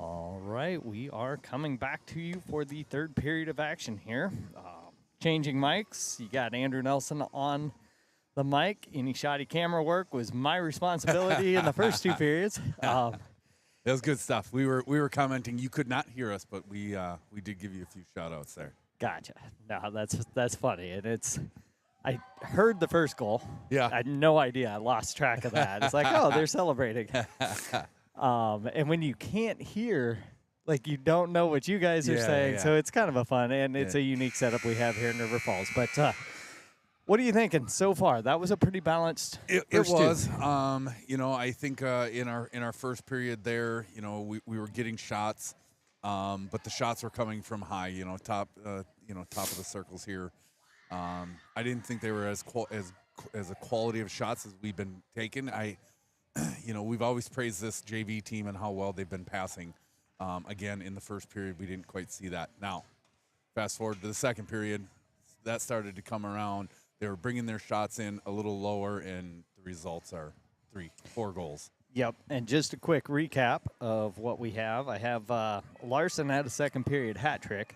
All right, we are coming back to you for the third period of action here. Changing mics. You got Andrew Nelson on the mic. Any shoddy camera work was my responsibility in the first two periods. It was good stuff. We were commenting. You could not hear us, but we did give you a few shout outs there. Gotcha. No, that's funny, and I heard the first goal. Yeah. I had no idea. I lost track of that. It's like, oh, they're celebrating. And when you can't hear, like, you don't know what you guys are saying, so it's kind of a fun, and it's a unique setup we have here in River Falls. But what are you thinking so far? That was a pretty balanced It first was. two. I think in our first period there, we were getting shots, but the shots were coming from high. Top of the circles here. I didn't think they were as a quality of shots as we've been taking. We've always praised this JV team and how well they've been passing. Again, in the first period, we didn't quite see that. Now, fast forward to the second period, that started to come around. They were bringing their shots in a little lower, and the results are 4 goals. Yep, and just a quick recap of what we have. I have Larson had a second period hat trick.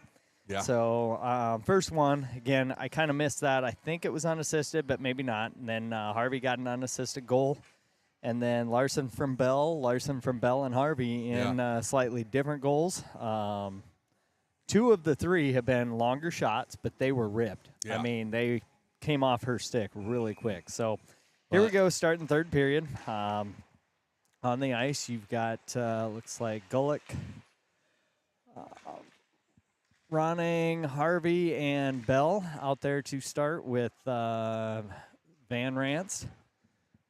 Yeah. So first one, again, I kind of missed that. I think it was unassisted, but maybe not. And then Harvey got an unassisted goal. And then Larson from Bell, and Harvey in slightly different goals. 2 of the 3 have been longer shots, but they were ripped. Yeah. I mean, they came off her stick really quick. So here we go, starting third period. On the ice, you've got, looks like Gulick, Ronning, Harvey, and Bell out there to start with Van Rance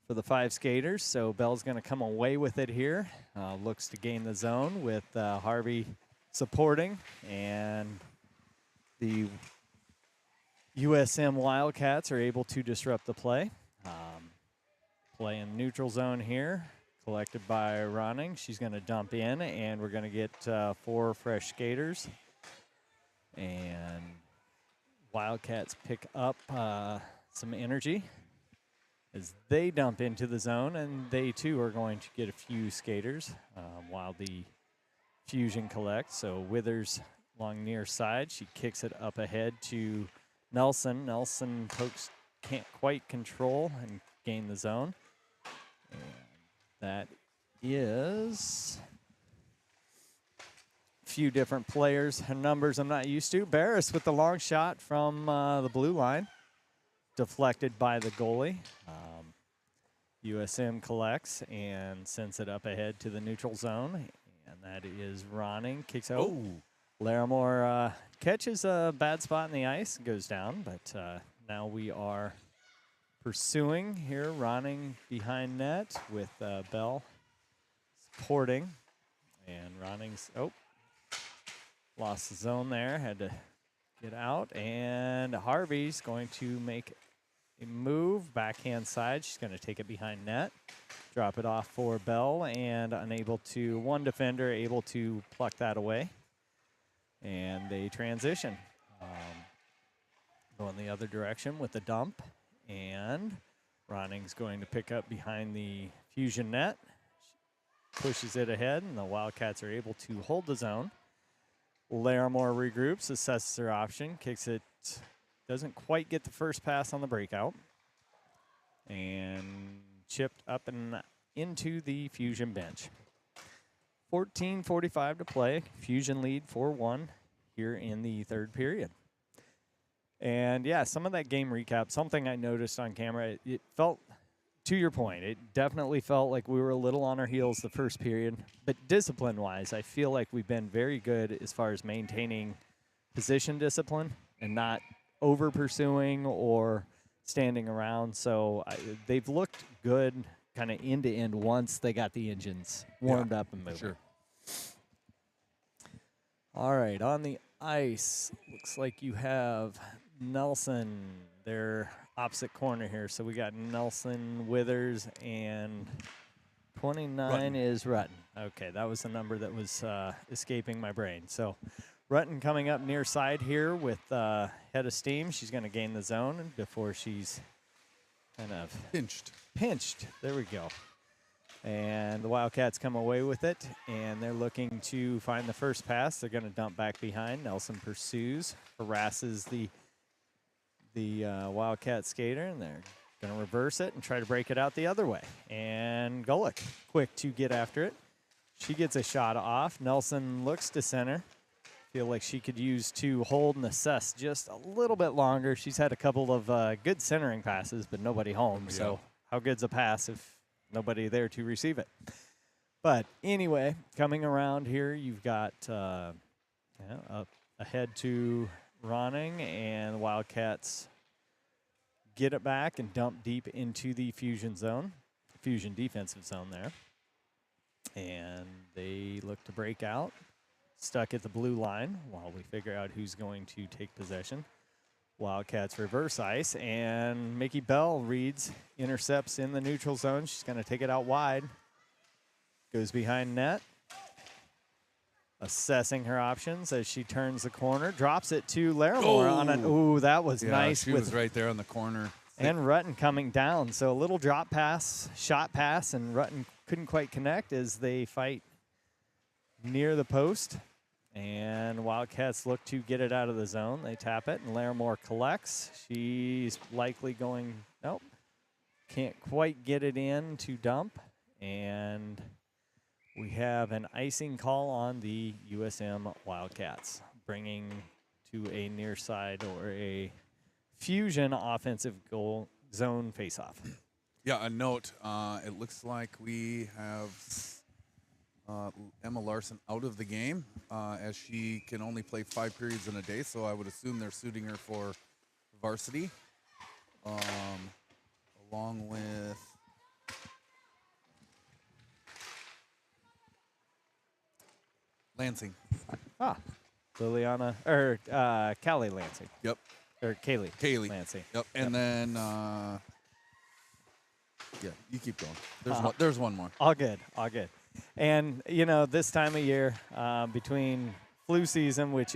for the 5 skaters. So Bell's going to come away with it here. Looks to gain the zone with Harvey supporting, and the USM Wildcats are able to disrupt the play. Play in neutral zone here, collected by Ronning. She's going to dump in, and we're going to get 4 fresh skaters. And Wildcats pick up some energy as they dump into the zone, and they too are going to get a few skaters while the Fusion collects. So Withers along near side. She kicks it up ahead to Nelson. Nelson pokes, can't quite control and gain the zone. And that is a few different players and numbers I'm not used to. Barris with the long shot from the blue line. Deflected by the goalie. USM collects and sends it up ahead to the neutral zone. And that is Ronning. Kicks out. Oh. Larimore catches a bad spot in the ice and goes down. But now we are pursuing here. Ronning behind net with Bell supporting. And Ronning's, lost the zone there. Had to get out. And Harvey's going to make a move, backhand side. She's going to take it behind net, drop it off for Bell, and one defender able to pluck that away. And they transition. Going the other direction with the dump. And Ronning's going to pick up behind the Fusion net. Pushes it ahead, and the Wildcats are able to hold the zone. Larimore regroups, assesses her option, kicks it. Doesn't quite get the first pass on the breakout. And chipped up and into the Fusion bench. 14:45 to play. Fusion lead 4-1 here in the third period. And, yeah, some of that game recap, something I noticed on camera, it felt, to your point, it definitely felt like we were a little on our heels the first period. But discipline-wise, I feel like we've been very good as far as maintaining position discipline and not over-pursuing or standing around. So they've looked good kind of end-to-end once they got the engines warmed up and moving. Sure. All right, on the ice, looks like you have Nelson, their opposite corner here. So we got Nelson, Withers, and 29 is Rutten. Okay, that was the number that was escaping my brain. So Rutten coming up near side here with head of steam. She's going to gain the zone before she's kind of Pinched. pinched. There we go. And the Wildcats come away with it, and they're looking to find the first pass. They're going to dump back behind. Nelson pursues, harasses the Wildcat skater, and they're going to reverse it and try to break it out the other way. And Golick, quick to get after it. She gets a shot off. Nelson looks to center. Feel like she could use to hold and assess just a little bit longer. She's had a couple of good centering passes, but nobody home. Yeah. So how good's a pass if nobody there to receive it? But anyway, coming around here, you've got ahead to Ronning, and the Wildcats get it back and dump deep into the Fusion zone, Fusion defensive zone there. And they look to break out, stuck at the blue line while we figure out who's going to take possession. Wildcats reverse ice, and Mickey Bell reads, intercepts in the neutral zone. She's going to take it out wide. Goes behind net. Assessing her options as she turns the corner. Drops it to Larimore on an, ooh, that was nice. She was right there on the corner. And Rutten coming down. So a little drop pass, shot pass, and Rutten couldn't quite connect as they fight near the post. And Wildcats look to get it out of the zone. They tap it, and Larimore collects. She's likely going, nope, can't quite get it in to dump. And we have an icing call on the USM Wildcats, bringing to a near side or a Fusion offensive goal zone faceoff. Yeah, a note. It looks like we have Emma Larson out of the game as she can only play 5 periods in a day, so I would assume they're suiting her for varsity, along with Lansing. Liliana, or Callie Lansing. Yep. Or Kaylee. Lansing. Yep. And then, yeah, you keep going. There's one more. All good. And, you know, this time of year, between flu season, which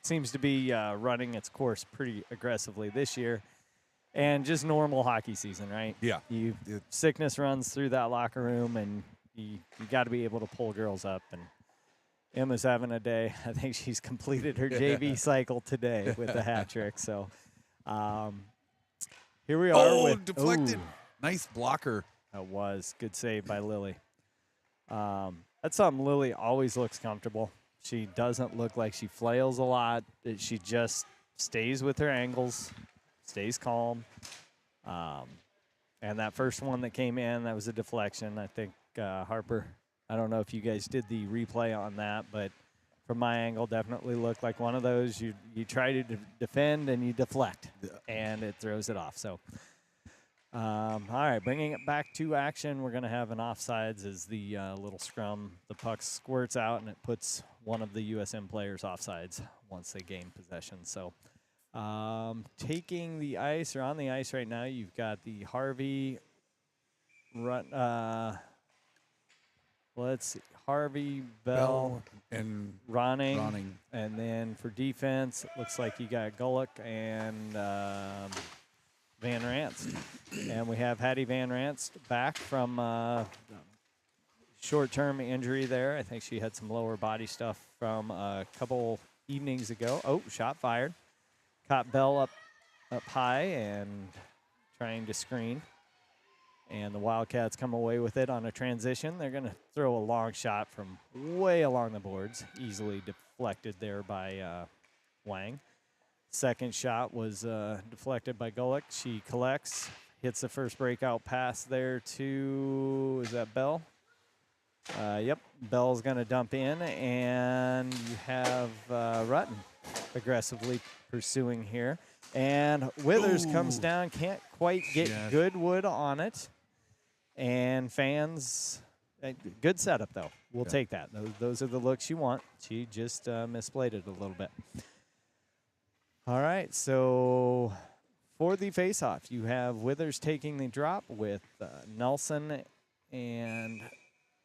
seems to be running its course pretty aggressively this year, and just normal hockey season, right? Yeah. Sickness runs through that locker room, and you got to be able to pull girls up. And Emma's having a day. I think she's completed her JV cycle today with the hat trick. So here we are. Deflected. Nice blocker. That was good save by Lily. That's something Lily always looks comfortable. She doesn't look like she flails a lot. She just stays with her angles, stays calm. And that first one that came in, that was a deflection. I think Harper, I don't know if you guys did the replay on that, but from my angle, definitely looked like one of those. You try to defend and you deflect, and it throws it off. So, all right, bringing it back to action, we're going to have an offsides as the little scrum. The puck squirts out, and it puts one of the USM players offsides once they gain possession. So, taking the ice, or on the ice right now, you've got the Harvey let's see, Harvey, Bell, and Ronning. And then for defense, it looks like you got Golick and Van Ranst. And we have Hattie Van Ranst back from short-term injury there. I think she had some lower body stuff from a couple evenings ago. Oh, shot fired. Caught Bell up high and trying to screen. And the Wildcats come away with it on a transition. They're going to throw a long shot from way along the boards, easily deflected there by Wang. Second shot was deflected by Golick. She collects, hits the first breakout pass there to, is that Bell? Yep, Bell's going to dump in, and you have Rutten aggressively pursuing here. And Withers comes down, can't quite get good wood on it. And fans, good setup, though. We'll take that. Those are the looks you want. She just misplayed it a little bit. All right, so for the face-off, you have Withers taking the drop with Nelson and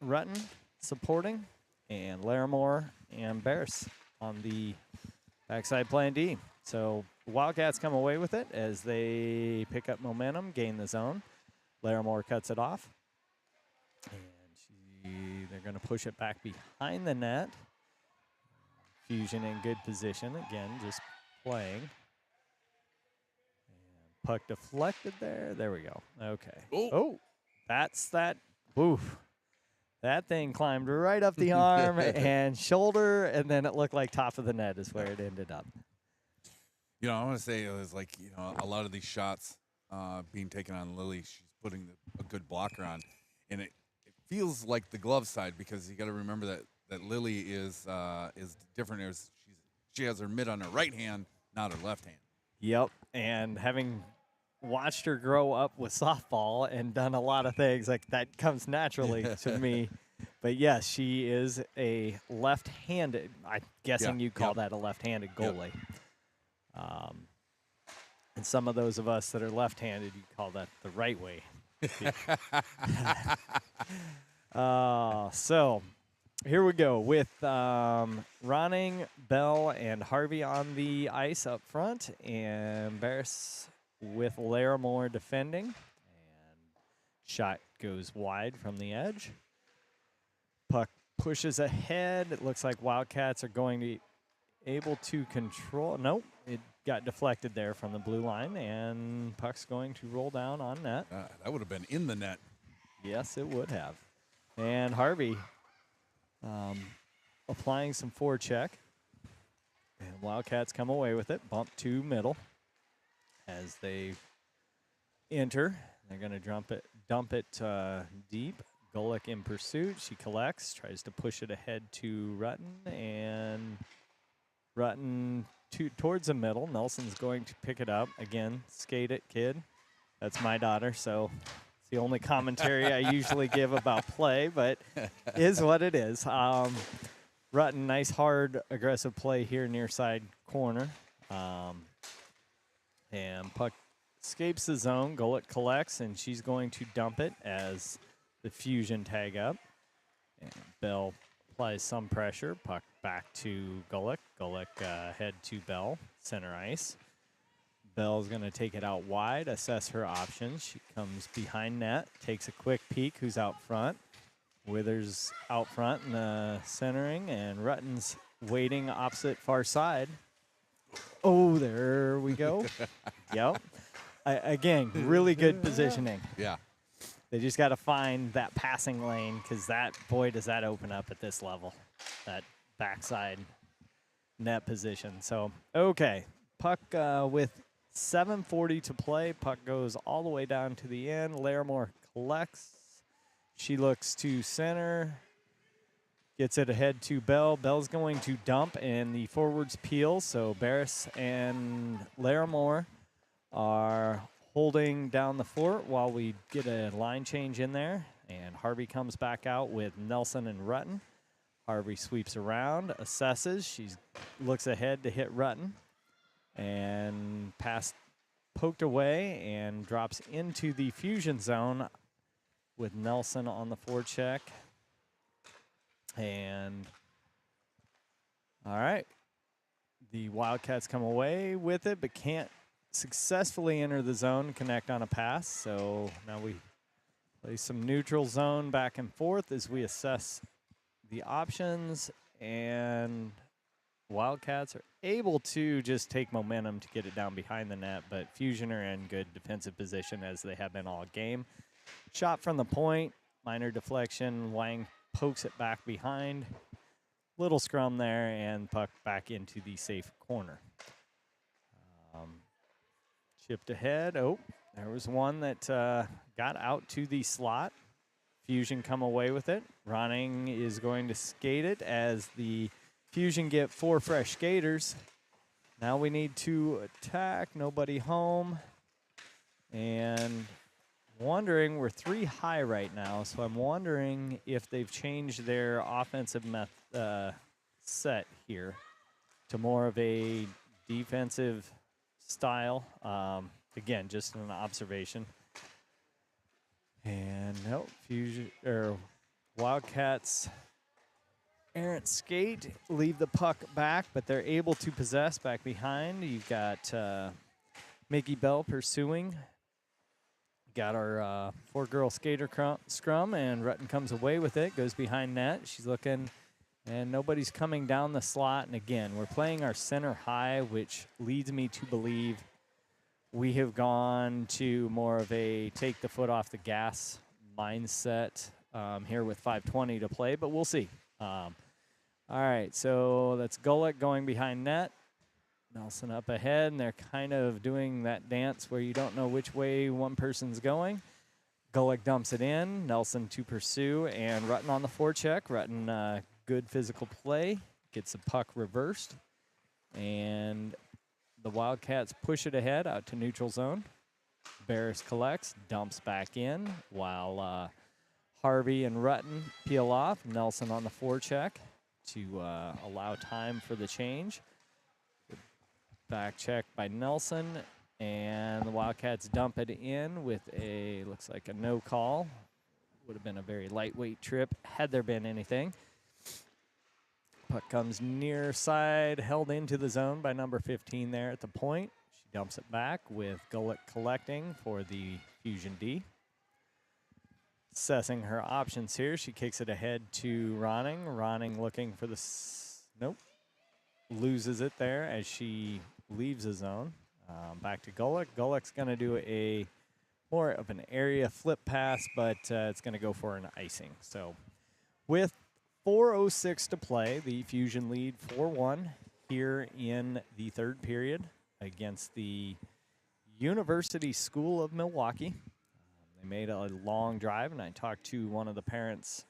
Rutten supporting, and Larimore and Barris on the backside plan D. So Wildcats come away with it as they pick up momentum, gain the zone. Larimore cuts it off. And they're going to push it back behind the net. Fusion in good position. Again, just playing. And puck deflected there. There we go. Okay. Oh, that's that. Oof. That thing climbed right up the arm and shoulder, and then it looked like top of the net is where it ended up. You know, I want to say it was like, you know, a lot of these shots being taken on Lily, she's putting a good blocker on. And it feels like the glove side, because you got to remember that Lily is different. She has her mitt on her right hand, not her left hand. Yep, and having watched her grow up with softball and done a lot of things, like that comes naturally to me. But yes, she is a left-handed. I'm guessing you call that a left-handed goalie. Yep. And some of those of us that are left-handed, you call that the right way. So here we go with Ronning, Bell, and Harvey on the ice up front, and Barris with Larimore defending. And shot goes wide from the edge. Puck pushes ahead. It looks like Wildcats are going to be able to control. Nope, it got deflected there from the blue line, and puck's going to roll down on net. That would have been in the net. Yes, it would have. And Harvey applying some forecheck. And Wildcats come away with it. Bump to middle as they enter. They're going to dump it deep. Golick in pursuit. She collects, tries to push it ahead to Rutten, and Rutten towards the middle. Nelson's going to pick it up. Again, skate it, kid. That's my daughter, so it's the only commentary I usually give about play, but is what it is. Rutten, nice, hard, aggressive play here near side corner. And puck escapes the zone. Golick collects, and she's going to dump it as the Fusion tag up. And Bell applies some pressure. Puck back to Golick. Golick head to Bell, center ice. Bell's going to take it out wide, assess her options. She comes behind net, takes a quick peek who's out front. Withers out front in the centering, and Rutten's waiting opposite far side. Oh, there we go. Yep. Again, really good positioning. Yeah. They just got to find that passing lane, because that, boy, does that open up at this level, that backside net position. So, okay, puck with 7:40 to play. Puck goes all the way down to the end. Larimore collects. She looks to center, gets it ahead to Bell. Bell's going to dump, and the forwards peel. So Barris and Larimore are holding down the fort while we get a line change in there. And Harvey comes back out with Nelson and Rutten. Harvey sweeps around, assesses. She looks ahead to hit Rutten. And pass poked away and drops into the Fusion zone with Nelson on the forecheck. And all right, the Wildcats come away with it, but can't successfully enter the zone, connect on a pass. So now we play some neutral zone back and forth as we assess the options, and Wildcats are able to just take momentum to get it down behind the net, but Fusion are in good defensive position as they have been all game. Shot from the point, minor deflection. Wang pokes it back behind. Little scrum there, and puck back into the safe corner. Chipped ahead. Oh, there was one that got out to the slot. Fusion come away with it. Ronning is going to skate it as the Fusion get 4 fresh skaters. Now we need to attack. Nobody home. And wondering, we're 3 high right now, so I'm wondering if they've changed their offensive set here to more of a defensive style. Again, just an observation. And no, Fusion or Wildcats errant skate, leave the puck back, but they're able to possess back behind. You've got Mickey Bell pursuing. got our 4-girl skater scrum, and Rutten comes away with it, goes behind net. She's looking, and nobody's coming down the slot. And again, we're playing our center high, which leads me to believe we have gone to more of a take the foot off the gas mindset here with 5:20 to play, but we'll see. All right, so that's Gulick going behind net. Nelson up ahead, and they're kind of doing that dance where you don't know which way one person's going. Gulick dumps it in. Nelson to pursue, and Rutten on the forecheck. Rutten, good physical play, gets the puck reversed, and the Wildcats push it ahead out to neutral zone. Barris collects, dumps back in, while Harvey and Rutten peel off. Nelson on the forecheck to allow time for the change. Back check by Nelson, and the Wildcats dump it in with a, looks like a no call. Would have been a very lightweight trip had there been anything. Puck comes near side, held into the zone by number 15 there at the point. She dumps it back with Gulick collecting for the Fusion D. Assessing her options here, she kicks it ahead to Ronning. Ronning looking for the, nope. Loses it there as she leaves the zone. Back to Gulick. Gulick's going to do a more of an area flip pass, but it's going to go for an icing. So with 4:06 to play, the Fusion lead 4-1 here in the third period against the University School of Milwaukee. They made a long drive, and I talked to one of the parents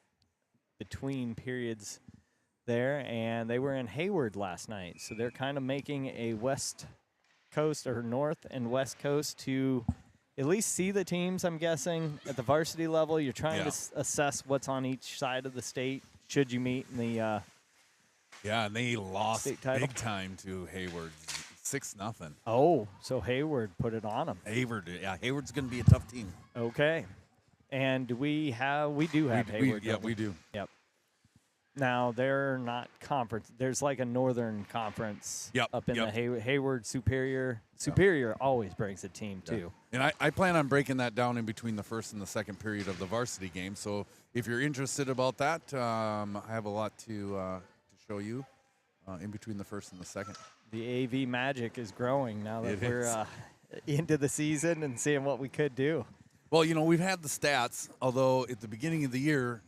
between periods there, and they were in Hayward last night, so they're kind of making a west coast or north and west coast to at least see the teams. I'm guessing at the varsity level, you're trying to assess what's on each side of the state should you meet in the and they lost state title. big time to Hayward, 6-0. Oh, so Hayward put it on them. Hayward's going to be a tough team. Okay, and we do have Hayward. We do. Yep. Now, they're not conference. There's like a northern conference up in the Hayward Superior. Superior always brings a team, too. And I plan on breaking that down in between the first and the second period of the varsity game. So if you're interested about that, I have a lot to show you in between the first and the second. The AV magic is growing now that we're into the season and seeing what we could do. Well, we've had the stats, although at the beginning of the year,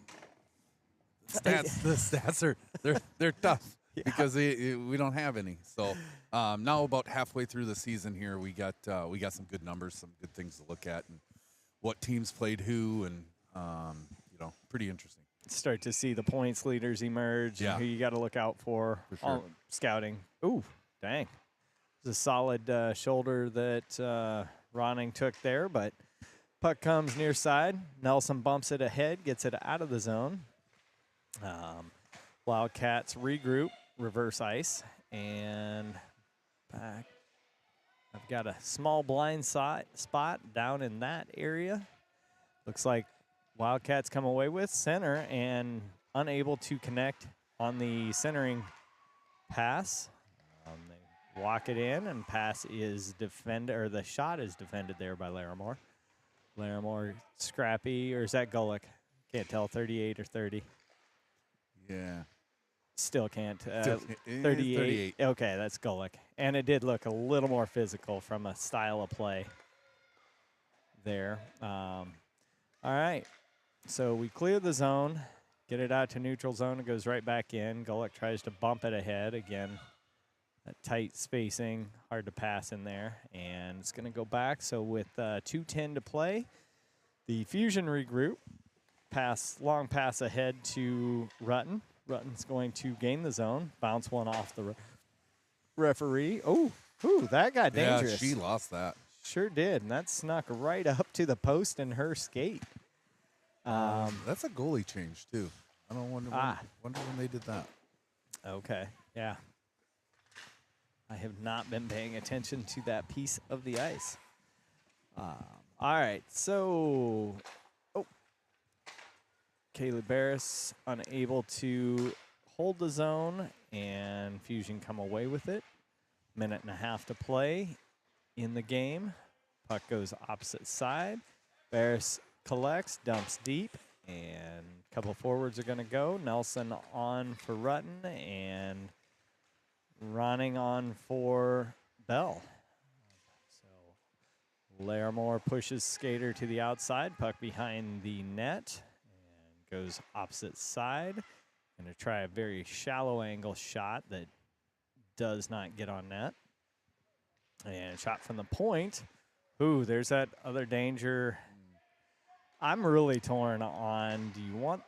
the stats are they're tough because we don't have any. So now about halfway through the season here, we got some good numbers, some good things to look at, and what teams played who, and pretty interesting. Start to see the points leaders emerge and who you got to look out for sure. Scouting. Ooh, dang. It's a solid shoulder that Ronning took there, but puck comes near side. Nelson bumps it ahead, gets it out of the zone. Wildcats regroup, reverse ice, and back. I've got a small blind spot down in that area. Looks like Wildcats come away with center and unable to connect on the centering pass. They walk it in, and pass is defended, or the shot is defended there by Larimore. Larimore scrappy, or is that Gulick? Can't tell, 38 or 30. Yeah. Still can't. 38. 38. Okay, that's Gulick. And it did look a little more physical from a style of play there. All right. So we clear the zone, get it out to neutral zone. It goes right back in. Gulick tries to bump it ahead. Again, that tight spacing, hard to pass in there. And it's going to go back. So with 2:10 to play, the Fusion regroup. Long pass ahead to Rutten. Rutten's going to gain the zone, bounce one off the referee. Oh, that got dangerous. Yeah, she lost that. Sure did, and that snuck right up to the post in her skate. That's a goalie change, too. I don't wonder when they did that. Okay, yeah. I have not been paying attention to that piece of the ice. All right, so... Kaylee Barris unable to hold the zone, and Fusion come away with it. Minute and a half to play in the game. Puck goes opposite side. Barris collects, dumps deep, and a couple forwards are going to go. Nelson on for Rutten, and Ronning on for Bell. So Larimore pushes Skater to the outside, puck behind the net, and goes opposite side. Going to try a very shallow angle shot that does not get on net. And shot from the point. Ooh, there's that other danger. I'm really torn on, do you want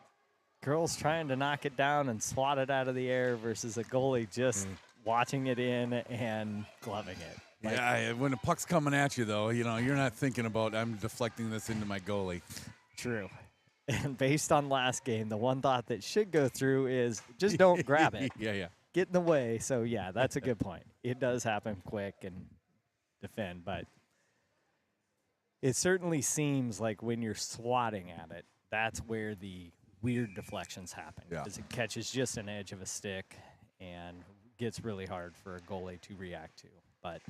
girls trying to knock it down and swat it out of the air versus a goalie just watching it in and gloving it? Like, Yeah, when the puck's coming at you, though, you know, you're not thinking about, I'm deflecting this into my goalie. True. And based on last game, the one thought that should go through is just don't grab it. Yeah. Get in the way. So, yeah, that's a good point. It does happen quick and defend, but it certainly seems like when you're swatting at it, that's where the weird deflections happen. Yeah. Because it catches just an edge of a stick and gets really hard for a goalie to react to. But,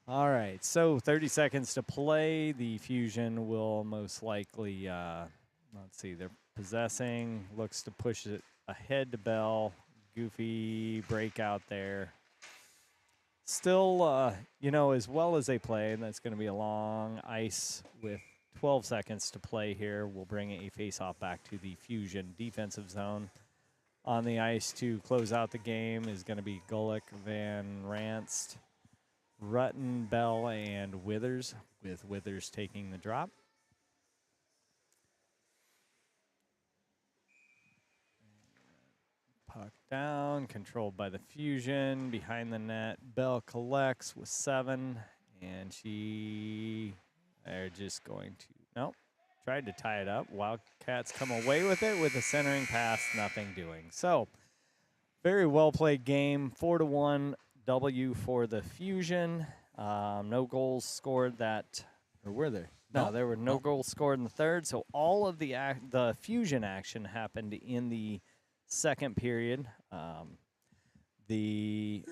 all right, so 30 seconds to play. The Fusion will most likely, let's see, they're possessing, looks to push it ahead to Bell. Goofy breakout there. Still, you know, as well as they play, and that's going to be a long ice with 12 seconds to play here. We'll bring a face-off back to the Fusion defensive zone. On the ice to close out the game is going to be Golick, Van Ranst, Rutten, Bell, and Withers, with Withers taking the drop. Puck down, controlled by the Fusion, behind the net. Bell collects with 7, and they're just going to, nope, tried to tie it up. Wildcats come away with it with a centering pass, nothing doing. So, very well played game, 4-1 W for the Fusion. No goals scored or were there? No, there were no goals scored in the third, so all of the Fusion action happened in the second period. The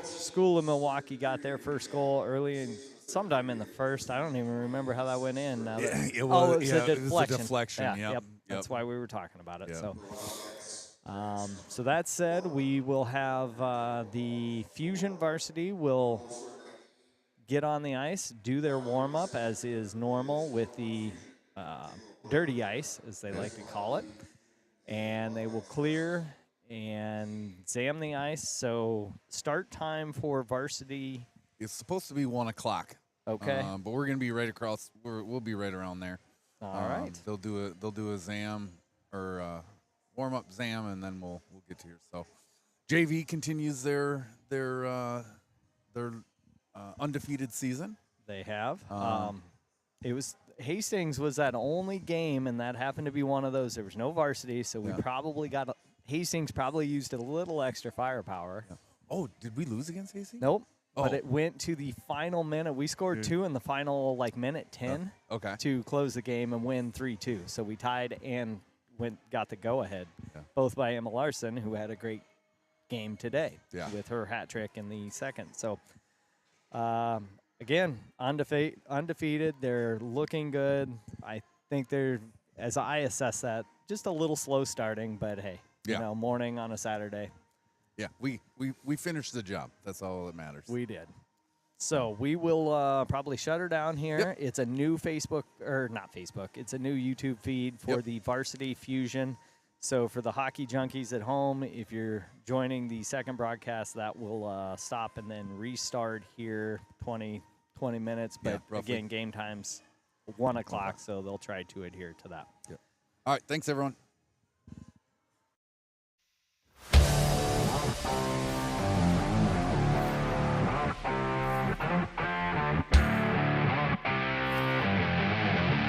School of Milwaukee got their first goal early and sometime in the first. I don't even remember how that went in. It was a a deflection. Yep. That's why we were talking about it. Yep. So that said, we will have the Fusion varsity will get on the ice, do their warm-up as is normal with the dirty ice, as they like to call it. And they will clear and zam the ice. So start time for varsity. It's supposed to be 1 o'clock. Okay. But we're gonna be right across. We'll be right around there. All right. They'll do a zam or warm up zam, and then we'll get to here. So JV continues their undefeated season. They have. It was Hastings was that only game, and that happened to be one of those. There was no varsity, so we probably got Hastings probably used a little extra firepower. Yeah. Oh, did we lose against Hastings? Nope. Oh. But it went to the final minute. We scored 2 in the final minute 10 to close the game and win 3-2. So we tied and got the go ahead, both by Emma Larson, who had a great game today with her hat trick in the second. So again, undefeated. They're looking good. I think they're, as I assess that, just a little slow starting, but hey, you know, morning on a Saturday. Yeah, we finished the job. That's all that matters. We did. So we will probably shut her down here. Yep. It's a new it's a new YouTube feed for the Varsity Fusion. So for the hockey junkies at home, if you're joining the second broadcast, that will stop and then restart here 20 minutes. But again, game time's 1 o'clock, so they'll try to adhere to that. All right, thanks, everyone.